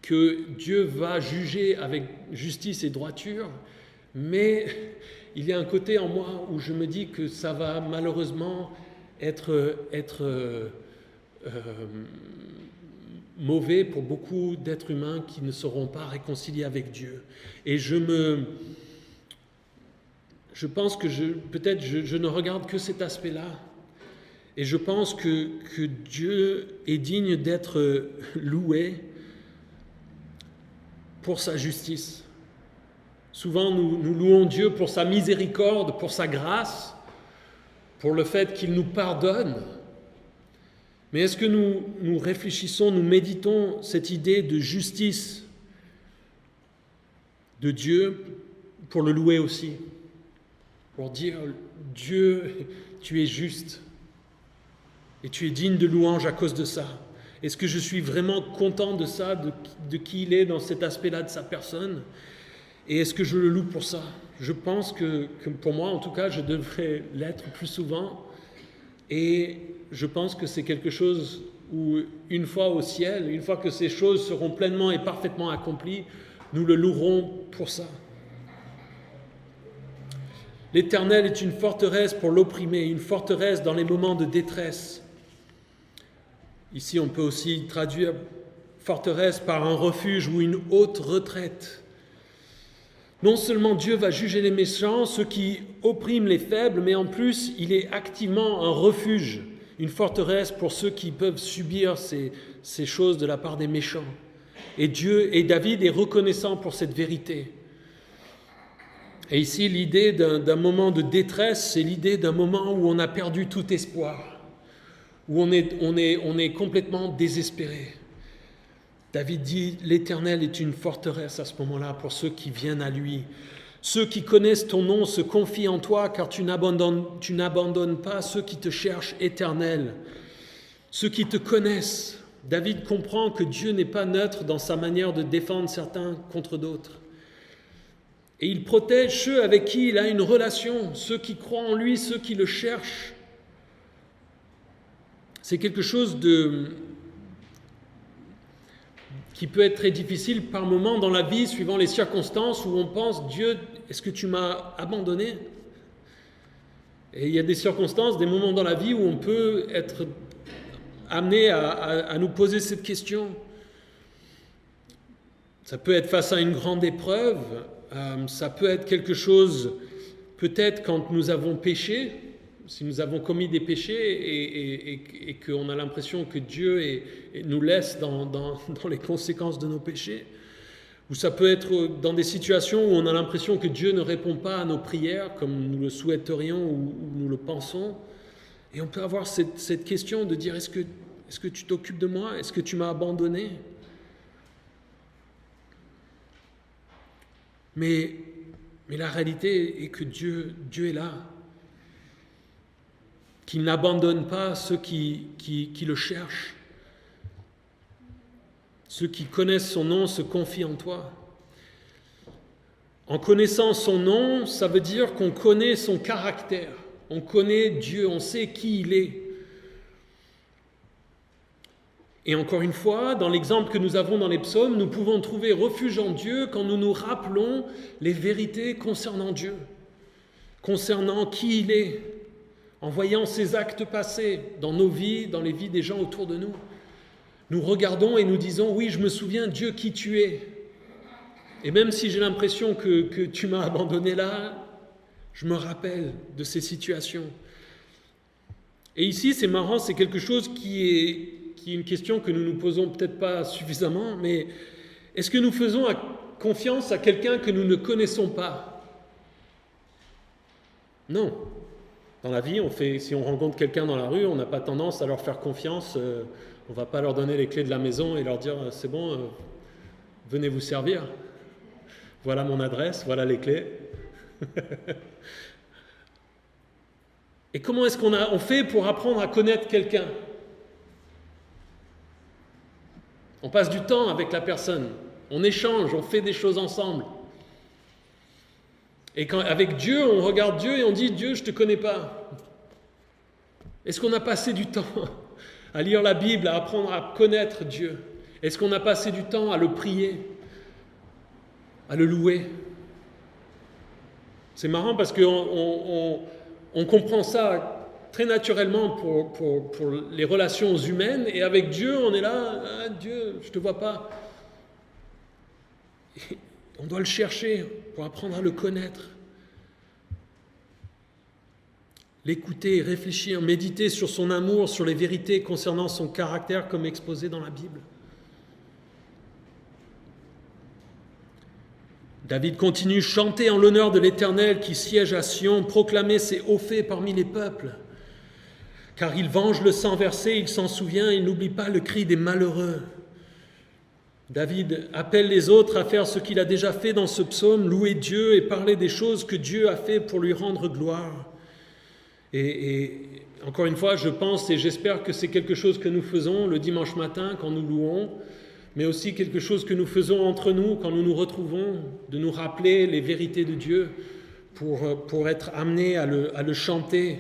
que Dieu va juger avec justice et droiture, mais il y a un côté en moi où je me dis que ça va malheureusement être mauvais pour beaucoup d'êtres humains qui ne seront pas réconciliés avec Dieu. Et je pense que peut-être je ne regarde que cet aspect-là. Et je pense que Dieu est digne d'être loué pour sa justice. Souvent, nous louons Dieu pour sa miséricorde, pour sa grâce, pour le fait qu'il nous pardonne. Mais est-ce que nous réfléchissons, nous méditons cette idée de justice de Dieu pour le louer aussi? Pour dire, Dieu, tu es juste et tu es digne de louange à cause de ça. Est-ce que je suis vraiment content de ça, de qui il est dans cet aspect-là de sa personne? Et est-ce que je le loue pour ça? Je pense que pour moi, en tout cas, je devrais l'être plus souvent. Et je pense que c'est quelque chose où, une fois au ciel, une fois que ces choses seront pleinement et parfaitement accomplies, nous le louerons pour ça. L'Éternel est une forteresse pour l'opprimé, une forteresse dans les moments de détresse. Ici, on peut aussi traduire forteresse par un refuge ou une haute retraite. Non seulement Dieu va juger les méchants, ceux qui oppriment les faibles, mais en plus, il est activement un refuge, une forteresse pour ceux qui peuvent subir ces choses de la part des méchants. Et David est reconnaissant pour cette vérité. Et ici, l'idée d'un moment de détresse, c'est l'idée d'un moment où on a perdu tout espoir, où on est complètement désespéré. David dit, l'Éternel est une forteresse à ce moment-là pour ceux qui viennent à lui. Ceux qui connaissent ton nom se confient en toi, car tu n'abandonnes pas ceux qui te cherchent, Éternel. Ceux qui te connaissent. David comprend que Dieu n'est pas neutre dans sa manière de défendre certains contre d'autres. Et il protège ceux avec qui il a une relation, ceux qui croient en lui, ceux qui le cherchent. C'est quelque chose qui peut être très difficile par moments dans la vie, suivant les circonstances, où on pense, Dieu, est-ce que tu m'as abandonné ? Et il y a des circonstances, des moments dans la vie où on peut être amené à nous poser cette question. Ça peut être face à une grande épreuve, ça peut être quelque chose, peut-être quand nous avons péché, si nous avons commis des péchés et qu'on a l'impression que Dieu nous laisse dans les conséquences de nos péchés, ou ça peut être dans des situations où on a l'impression que Dieu ne répond pas à nos prières comme nous le souhaiterions ou nous le pensons, et on peut avoir cette question de dire, est-ce que tu t'occupes de moi ? Est-ce que tu m'as abandonné ? Mais la réalité est que Dieu est là, qu'il n'abandonne pas ceux qui le cherchent. Ceux qui connaissent son nom se confient en toi. En connaissant son nom, ça veut dire qu'on connaît son caractère. On connaît Dieu, on sait qui il est. Et encore une fois, dans l'exemple que nous avons dans les psaumes, nous pouvons trouver refuge en Dieu quand nous nous rappelons les vérités concernant Dieu, concernant qui il est, en voyant ses actes passés dans nos vies, dans les vies des gens autour de nous. Nous regardons et nous disons, oui, je me souviens, Dieu, qui tu es. Et même si j'ai l'impression que tu m'as abandonné là, je me rappelle de ces situations. Et ici, c'est marrant, c'est quelque chose qui est une question que nous nous posons peut-être pas suffisamment, mais est-ce que nous faisons confiance à quelqu'un que nous ne connaissons pas ? Non. Dans la vie, si on rencontre quelqu'un dans la rue, on n'a pas tendance à leur faire confiance. On ne va pas leur donner les clés de la maison et leur dire « c'est bon, venez vous servir. Voilà mon adresse, voilà les clés. » Et comment est-ce qu'on fait pour apprendre à connaître quelqu'un ? On passe du temps avec la personne, on échange, on fait des choses ensemble. Et avec Dieu, on regarde Dieu et on dit « Dieu, je ne te connais pas ». Est-ce qu'on a passé du temps à lire la Bible, à apprendre à connaître Dieu ? Est-ce qu'on a passé du temps à le prier, à le louer ? C'est marrant parce qu'on comprend ça très naturellement pour les relations humaines, et avec Dieu, on est là, « Ah, Dieu, je ne te vois pas ». On doit le chercher pour apprendre à le connaître. L'écouter, réfléchir, méditer sur son amour, sur les vérités concernant son caractère comme exposé dans la Bible. David continue, chanter en l'honneur de l'Éternel qui siège à Sion, proclamer ses hauts faits parmi les peuples. Car il venge le sang versé, il s'en souvient, il n'oublie pas le cri des malheureux. David appelle les autres à faire ce qu'il a déjà fait dans ce psaume, louer Dieu et parler des choses que Dieu a fait pour lui rendre gloire. Et encore une fois, je pense et j'espère que c'est quelque chose que nous faisons le dimanche matin quand nous louons, mais aussi quelque chose que nous faisons entre nous quand nous nous retrouvons, de nous rappeler les vérités de Dieu pour être amenés à le chanter,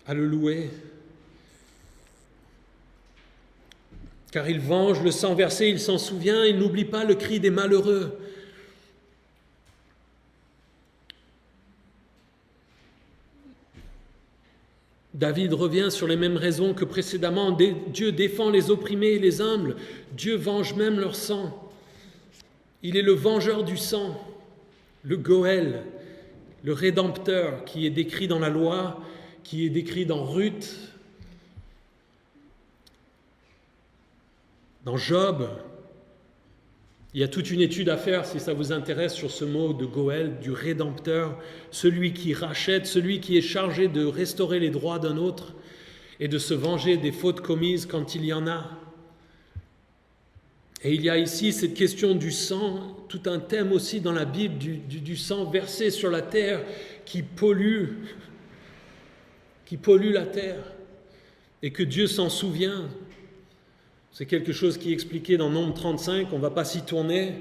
à le louer. Car il venge le sang versé, il s'en souvient, il n'oublie pas le cri des malheureux. David revient sur les mêmes raisons que précédemment. Dieu défend les opprimés et les humbles. Dieu venge même leur sang. Il est le vengeur du sang, le Goël, le Rédempteur qui est décrit dans la loi, qui est décrit dans Ruth, dans Job. Il y a toute une étude à faire si ça vous intéresse sur ce mot de Goël, du Rédempteur, celui qui rachète, celui qui est chargé de restaurer les droits d'un autre. et de se venger des fautes commises quand il y en a. Et il y a ici cette question du sang, tout un thème aussi dans la Bible du sang versé sur la terre qui pollue la terre et que Dieu s'en souvient. C'est quelque chose qui est expliqué dans Nombre 35, on ne va pas s'y tourner,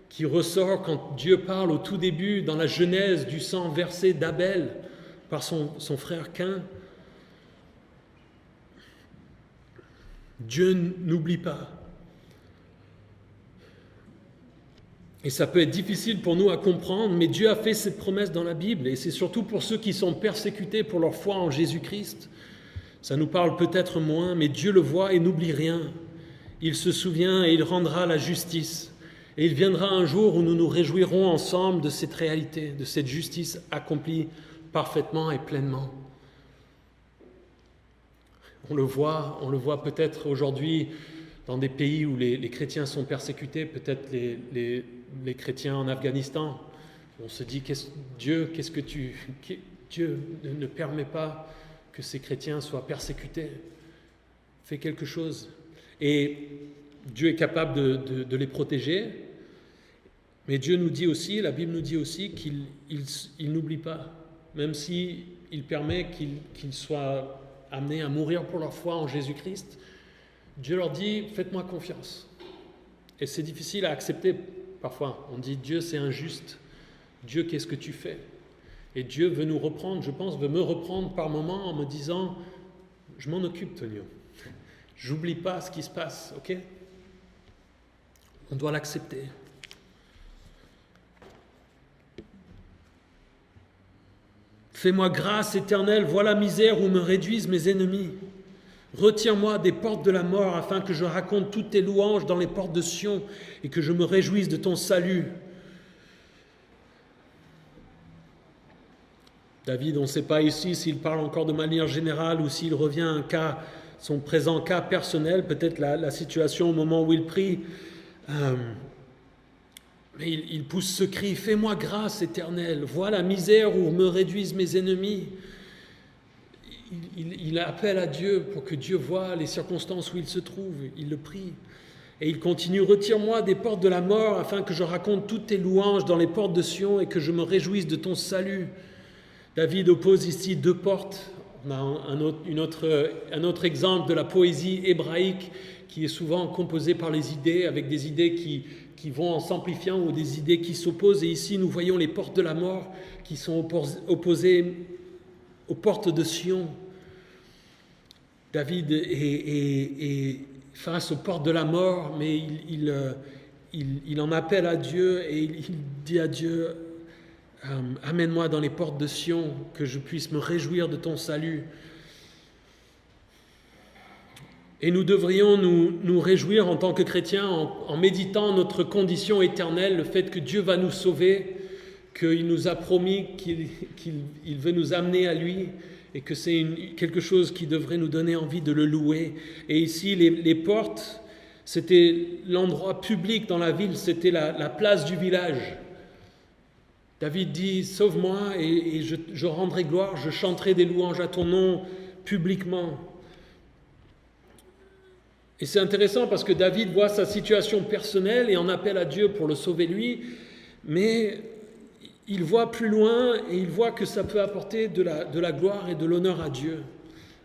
qui ressort quand Dieu parle au tout début, dans la Genèse, du sang versé d'Abel par son frère Caïn. Dieu n'oublie pas. Et ça peut être difficile pour nous à comprendre, mais Dieu a fait cette promesse dans la Bible, et c'est surtout pour ceux qui sont persécutés pour leur foi en Jésus-Christ. Ça nous parle peut-être moins, mais Dieu le voit et n'oublie rien. Il se souvient et il rendra la justice. Et il viendra un jour où nous nous réjouirons ensemble de cette réalité, de cette justice accomplie parfaitement et pleinement. On le voit peut-être aujourd'hui dans des pays où les chrétiens sont persécutés, peut-être les chrétiens en Afghanistan. On se dit, Dieu ne permet pas que ces chrétiens soient persécutés. Fais quelque chose. Et Dieu est capable de les protéger. Mais Dieu nous dit aussi, la Bible nous dit aussi qu'il n'oublie pas, même s'il permet qu'ils soient amenés à mourir pour leur foi en Jésus-Christ. Dieu leur dit, faites-moi confiance. Et c'est difficile à accepter parfois. On dit, Dieu c'est injuste. Dieu, qu'est-ce que tu fais? Et Dieu veut nous reprendre, je pense, veut me reprendre par moments en me disant, je m'en occupe, Tonio. J'oublie pas ce qui se passe, ok? On doit l'accepter. Fais-moi grâce éternelle, vois la misère où me réduisent mes ennemis. Retire-moi des portes de la mort afin que je raconte toutes tes louanges dans les portes de Sion et que je me réjouisse de ton salut. David, on ne sait pas ici s'il parle encore de manière générale ou s'il revient à son présent cas personnel, peut-être la situation au moment où il prie. Mais il pousse ce cri, fais-moi grâce éternelle, vois la misère où me réduisent mes ennemis. Il appelle à Dieu pour que Dieu voie les circonstances où il se trouve, il le prie. Et il continue, retire-moi des portes de la mort afin que je raconte toutes tes louanges dans les portes de Sion et que je me réjouisse de ton salut. David oppose ici deux portes. On a un autre exemple de la poésie hébraïque qui est souvent composée par les idées, avec des idées qui vont en s'amplifiant ou des idées qui s'opposent. Et ici, nous voyons les portes de la mort qui sont opposées aux portes de Sion. David est face aux portes de la mort, mais il en appelle à Dieu et il dit à Dieu, amène-moi dans les portes de Sion, que je puisse me réjouir de ton salut. Et nous devrions nous réjouir en tant que chrétiens en méditant notre condition éternelle, le fait que Dieu va nous sauver, qu'il nous a promis qu'il veut nous amener à lui et que c'est quelque chose qui devrait nous donner envie de le louer. Et ici, les portes, c'était l'endroit public dans la ville, c'était la place du village. David dit, sauve-moi et je rendrai gloire, je chanterai des louanges à ton nom publiquement. Et c'est intéressant parce que David voit sa situation personnelle et en appelle à Dieu pour le sauver lui, mais il voit plus loin et il voit que ça peut apporter de la gloire et de l'honneur à Dieu.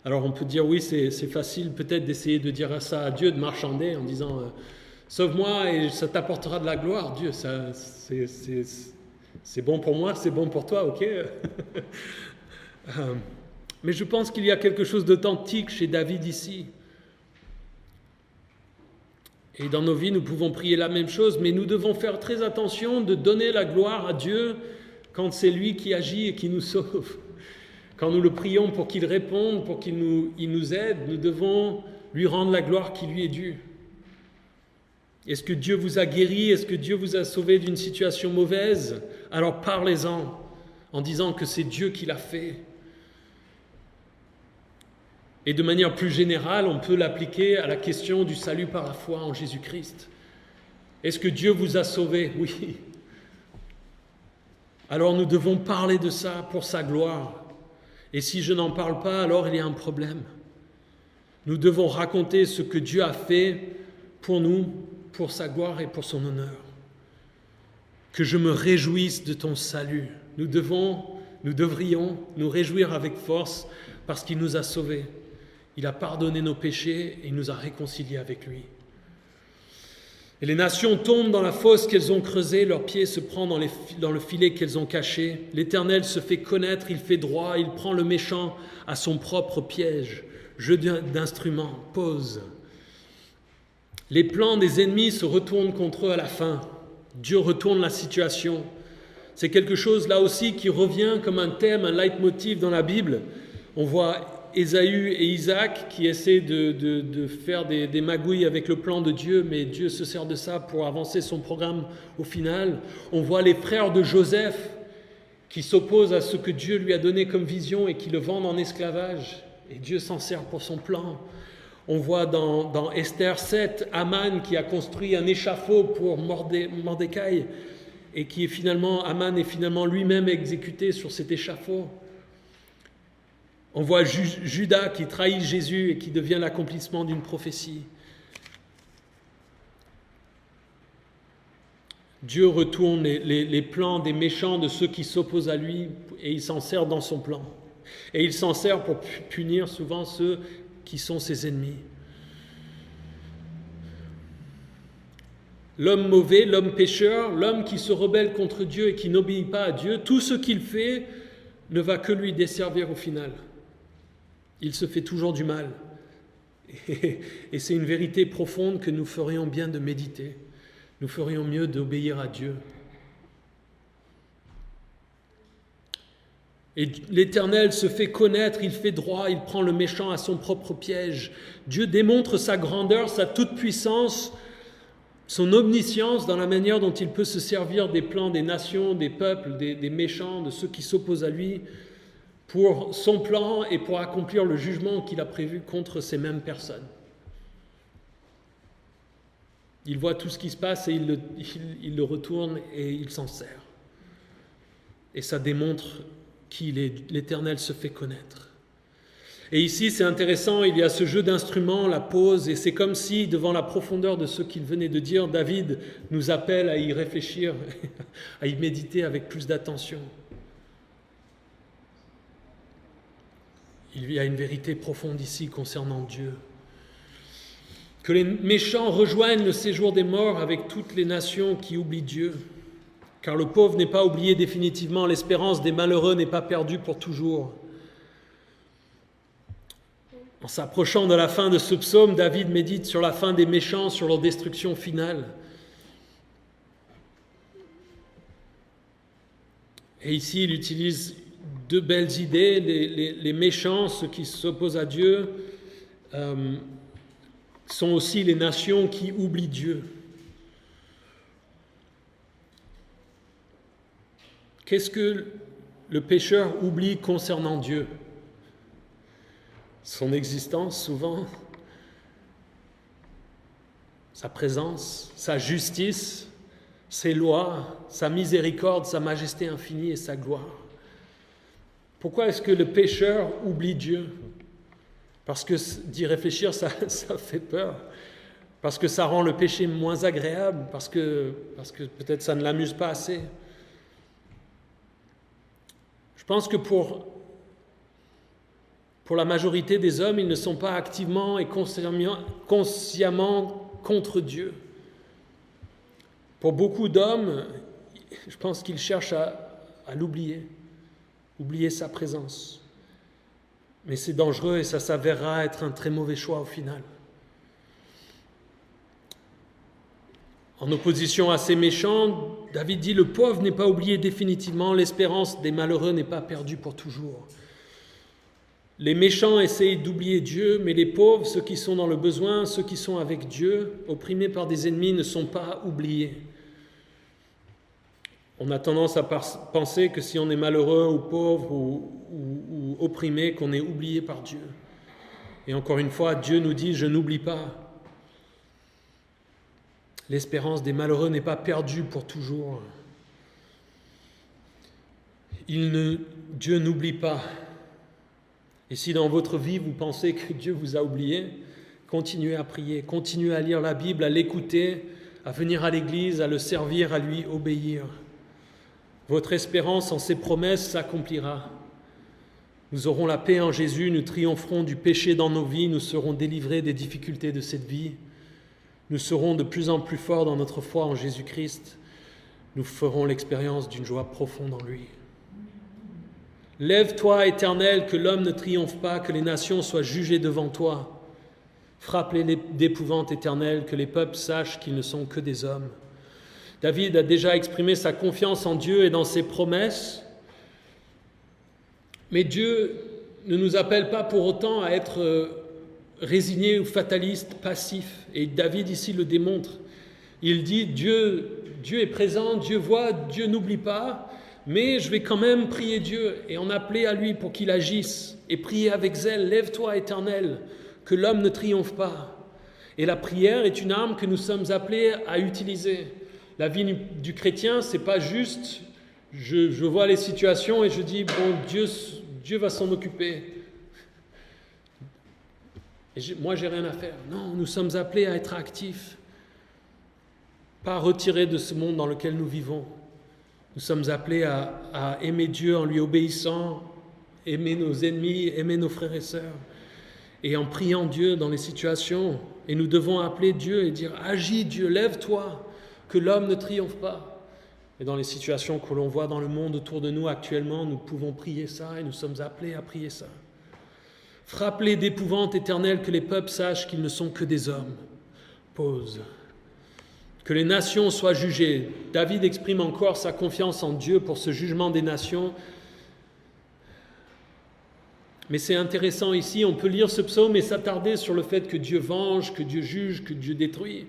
Alors on peut dire oui, c'est facile peut-être d'essayer de dire ça à Dieu, de marchander en disant sauve-moi et ça t'apportera de la gloire, Dieu, ça, c'est bon pour moi, c'est bon pour toi, ok. Mais je pense qu'il y a quelque chose d'authentique chez David ici. Et dans nos vies, nous pouvons prier la même chose, mais nous devons faire très attention de donner la gloire à Dieu quand c'est lui qui agit et qui nous sauve. Quand nous le prions pour qu'il réponde, pour qu'il nous aide, nous devons lui rendre la gloire qui lui est due. Est-ce que Dieu vous a guéri? Est-ce que Dieu vous a sauvé d'une situation mauvaise? Alors parlez-en en disant que c'est Dieu qui l'a fait. Et de manière plus générale, on peut l'appliquer à la question du salut par la foi en Jésus-Christ. Est-ce que Dieu vous a sauvé? Oui. Alors nous devons parler de ça pour sa gloire. Et si je n'en parle pas, alors il y a un problème. Nous devons raconter ce que Dieu a fait pour nous, pour sa gloire et pour son honneur. Que je me réjouisse de ton salut. Nous devrions nous réjouir avec force parce qu'il nous a sauvés. Il a pardonné nos péchés et il nous a réconciliés avec lui. Et les nations tombent dans la fosse qu'elles ont creusée, leurs pieds se prennent dans le filet qu'elles ont caché. L'Éternel se fait connaître, il fait droit, il prend le méchant à son propre piège. Jeu d'instruments, pause. Les plans des ennemis se retournent contre eux à la fin. Dieu retourne la situation. C'est quelque chose là aussi qui revient comme un thème, un leitmotiv dans la Bible. On voit Ésaü et Isaac qui essaient de faire des magouilles avec le plan de Dieu, mais Dieu se sert de ça pour avancer son programme au final. On voit les frères de Joseph qui s'opposent à ce que Dieu lui a donné comme vision et qui le vendent en esclavage. Et Dieu s'en sert pour son plan. On voit dans Esther 7, Aman qui a construit un échafaud pour Mordecai et Aman est finalement lui-même exécuté sur cet échafaud. On voit Judas qui trahit Jésus et qui devient l'accomplissement d'une prophétie. Dieu retourne les plans des méchants, de ceux qui s'opposent à lui, et il s'en sert dans son plan. Et il s'en sert pour punir souvent ceux qui sont ses ennemis. L'homme mauvais, l'homme pécheur, l'homme qui se rebelle contre Dieu et qui n'obéit pas à Dieu, tout ce qu'il fait ne va que lui desservir au final. Il se fait toujours du mal. Et c'est une vérité profonde que nous ferions bien de méditer. Nous ferions mieux d'obéir à Dieu. Et l'Éternel se fait connaître, il fait droit, il prend le méchant à son propre piège. Dieu démontre sa grandeur, sa toute-puissance, son omniscience dans la manière dont il peut se servir des plans des nations, des peuples, des méchants, de ceux qui s'opposent à lui, pour son plan et pour accomplir le jugement qu'il a prévu contre ces mêmes personnes. Il voit tout ce qui se passe et il le retourne et il s'en sert. Et ça démontre qui l'Éternel se fait connaître. Et ici, c'est intéressant, il y a ce jeu d'instruments, la pause, et c'est comme si, devant la profondeur de ce qu'il venait de dire, David nous appelle à y réfléchir, à y méditer avec plus d'attention. Il y a une vérité profonde ici concernant Dieu. Que les méchants rejoignent le séjour des morts avec toutes les nations qui oublient Dieu. Car le pauvre n'est pas oublié définitivement, l'espérance des malheureux n'est pas perdue pour toujours. En s'approchant de la fin de ce psaume, David médite sur la fin des méchants, sur leur destruction finale. Et ici, il utilise deux belles idées. Les méchants, ceux qui s'opposent à Dieu, sont aussi les nations qui oublient Dieu. Qu'est-ce que le pécheur oublie concernant Dieu ? Son existence, souvent, sa présence, sa justice, ses lois, sa miséricorde, sa majesté infinie et sa gloire. Pourquoi est-ce que le pécheur oublie Dieu ? Parce que d'y réfléchir, ça fait peur. Parce que ça rend le péché moins agréable, parce que peut-être ça ne l'amuse pas assez. Je pense que pour la majorité des hommes, ils ne sont pas activement et consciemment contre Dieu. Pour beaucoup d'hommes, je pense qu'ils cherchent à l'oublier, oublier sa présence. Mais c'est dangereux et ça s'avérera être un très mauvais choix au final. En opposition à ces méchants, David dit « Le pauvre n'est pas oublié définitivement, l'espérance des malheureux n'est pas perdue pour toujours. » Les méchants essayent d'oublier Dieu, mais les pauvres, ceux qui sont dans le besoin, ceux qui sont avec Dieu, opprimés par des ennemis, ne sont pas oubliés. On a tendance à penser que si on est malheureux ou pauvre ou opprimé, qu'on est oublié par Dieu. Et encore une fois, Dieu nous dit « Je n'oublie pas ». L'espérance des malheureux n'est pas perdue pour toujours. Dieu n'oublie pas. Et si dans votre vie, vous pensez que Dieu vous a oublié, continuez à prier, continuez à lire la Bible, à l'écouter, à venir à l'église, à le servir, à lui obéir. Votre espérance en ses promesses s'accomplira. Nous aurons la paix en Jésus, nous triompherons du péché dans nos vies, nous serons délivrés des difficultés de cette vie. Nous serons de plus en plus forts dans notre foi en Jésus-Christ. Nous ferons l'expérience d'une joie profonde en lui. Lève-toi, Éternel, que l'homme ne triomphe pas, que les nations soient jugées devant toi. Frappe-les d'épouvante, Éternel, que les peuples sachent qu'ils ne sont que des hommes. David a déjà exprimé sa confiance en Dieu et dans ses promesses. Mais Dieu ne nous appelle pas pour autant à être résignés ou fatalistes, passifs. Et David ici le démontre. Il dit, Dieu est présent, Dieu voit, Dieu n'oublie pas, mais je vais quand même prier Dieu et en appeler à lui pour qu'il agisse et prier avec zèle. Lève-toi, Éternel, que l'homme ne triomphe pas. Et la prière est une arme que nous sommes appelés à utiliser. La vie du chrétien, c'est pas juste, je vois les situations et je dis, bon, Dieu va s'en occuper. Et moi, j'ai rien à faire. Non, nous sommes appelés à être actifs, pas retirés de ce monde dans lequel nous vivons. Nous sommes appelés à aimer Dieu en lui obéissant, aimer nos ennemis, aimer nos frères et sœurs, et en priant Dieu dans les situations. Et nous devons appeler Dieu et dire « Agis Dieu, lève-toi, que l'homme ne triomphe pas ». Et dans les situations que l'on voit dans le monde autour de nous actuellement, nous pouvons prier ça et nous sommes appelés à prier ça. Frappe-les d'épouvante, Éternel, que les peuples sachent qu'ils ne sont que des hommes. Pause. Que les nations soient jugées. David exprime encore sa confiance en Dieu pour ce jugement des nations. Mais c'est intéressant ici, on peut lire ce psaume et s'attarder sur le fait que Dieu venge, que Dieu juge, que Dieu détruit.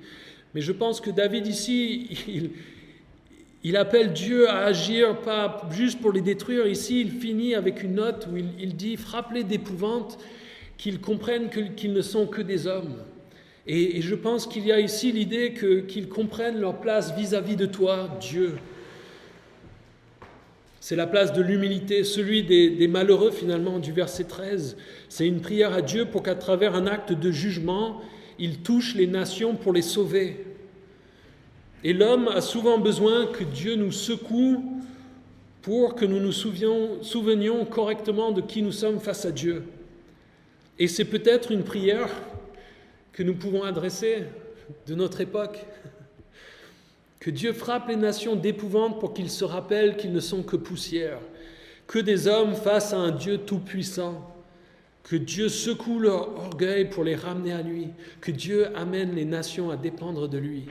Mais je pense que David ici, il appelle Dieu à agir, pas juste pour les détruire. Ici, il finit avec une note où il dit « Frappe-les d'épouvante, qu'ils comprennent qu'ils ne sont que des hommes ». Et je pense qu'il y a ici l'idée qu'ils comprennent leur place vis-à-vis de toi, Dieu. C'est la place de l'humilité, celui des malheureux finalement du verset 13. C'est une prière à Dieu pour qu'à travers un acte de jugement, il touche les nations pour les sauver. Et l'homme a souvent besoin que Dieu nous secoue pour que nous nous souvenions correctement de qui nous sommes face à Dieu. Et c'est peut-être une prière que nous pouvons adresser de notre époque. Que Dieu frappe les nations d'épouvante pour qu'ils se rappellent qu'ils ne sont que poussière, que des hommes face à un Dieu tout-puissant, que Dieu secoue leur orgueil pour les ramener à lui, que Dieu amène les nations à dépendre de lui.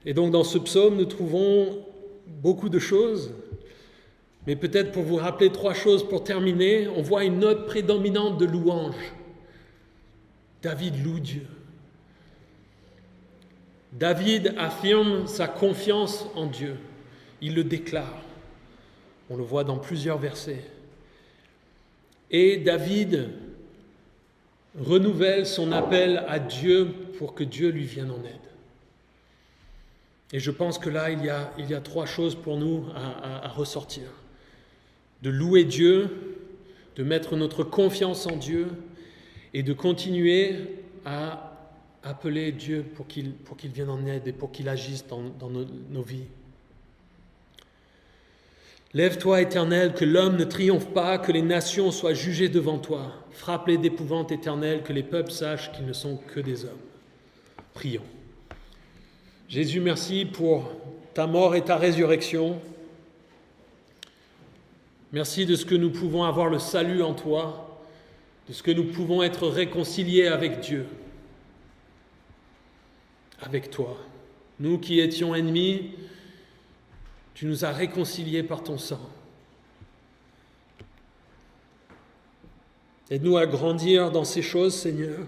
Et donc dans ce psaume, nous trouvons beaucoup de choses, mais peut-être pour vous rappeler 3 choses pour terminer, on voit une note prédominante de louange. David loue Dieu. David affirme sa confiance en Dieu. Il le déclare. On le voit dans plusieurs versets. Et David renouvelle son appel à Dieu pour que Dieu lui vienne en aide. Et je pense que là, il y a 3 choses pour nous à ressortir. De louer Dieu, de mettre notre confiance en Dieu et de continuer à appeler Dieu pour qu'il vienne en aide et pour qu'il agisse dans nos vies. Lève-toi, Éternel, que l'homme ne triomphe pas, que les nations soient jugées devant toi. Frappe-les d'épouvante, Éternel, que les peuples sachent qu'ils ne sont que des hommes. Prions. Jésus, merci pour ta mort et ta résurrection. Merci de ce que nous pouvons avoir le salut en toi, de ce que nous pouvons être réconciliés avec Dieu, avec toi. Nous qui étions ennemis, tu nous as réconciliés par ton sang. Aide-nous à grandir dans ces choses, Seigneur,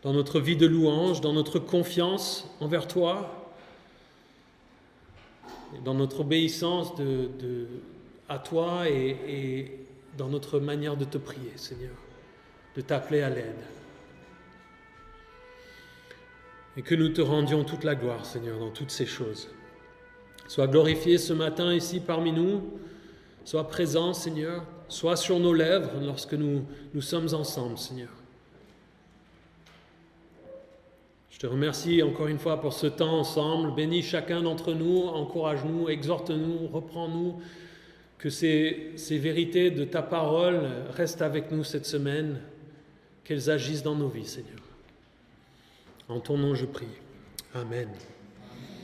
dans notre vie de louange, dans notre confiance envers toi, et dans notre obéissance à toi et dans notre manière de te prier, Seigneur, de t'appeler à l'aide. Et que nous te rendions toute la gloire, Seigneur, dans toutes ces choses. Sois glorifié ce matin ici parmi nous. Sois présent, Seigneur. Sois sur nos lèvres lorsque nous sommes ensemble, Seigneur. Je te remercie encore une fois pour ce temps ensemble. Bénis chacun d'entre nous, encourage-nous, exhorte-nous, reprends-nous. Que ces vérités de ta parole restent avec nous cette semaine, qu'elles agissent dans nos vies, Seigneur. En ton nom je prie. Amen.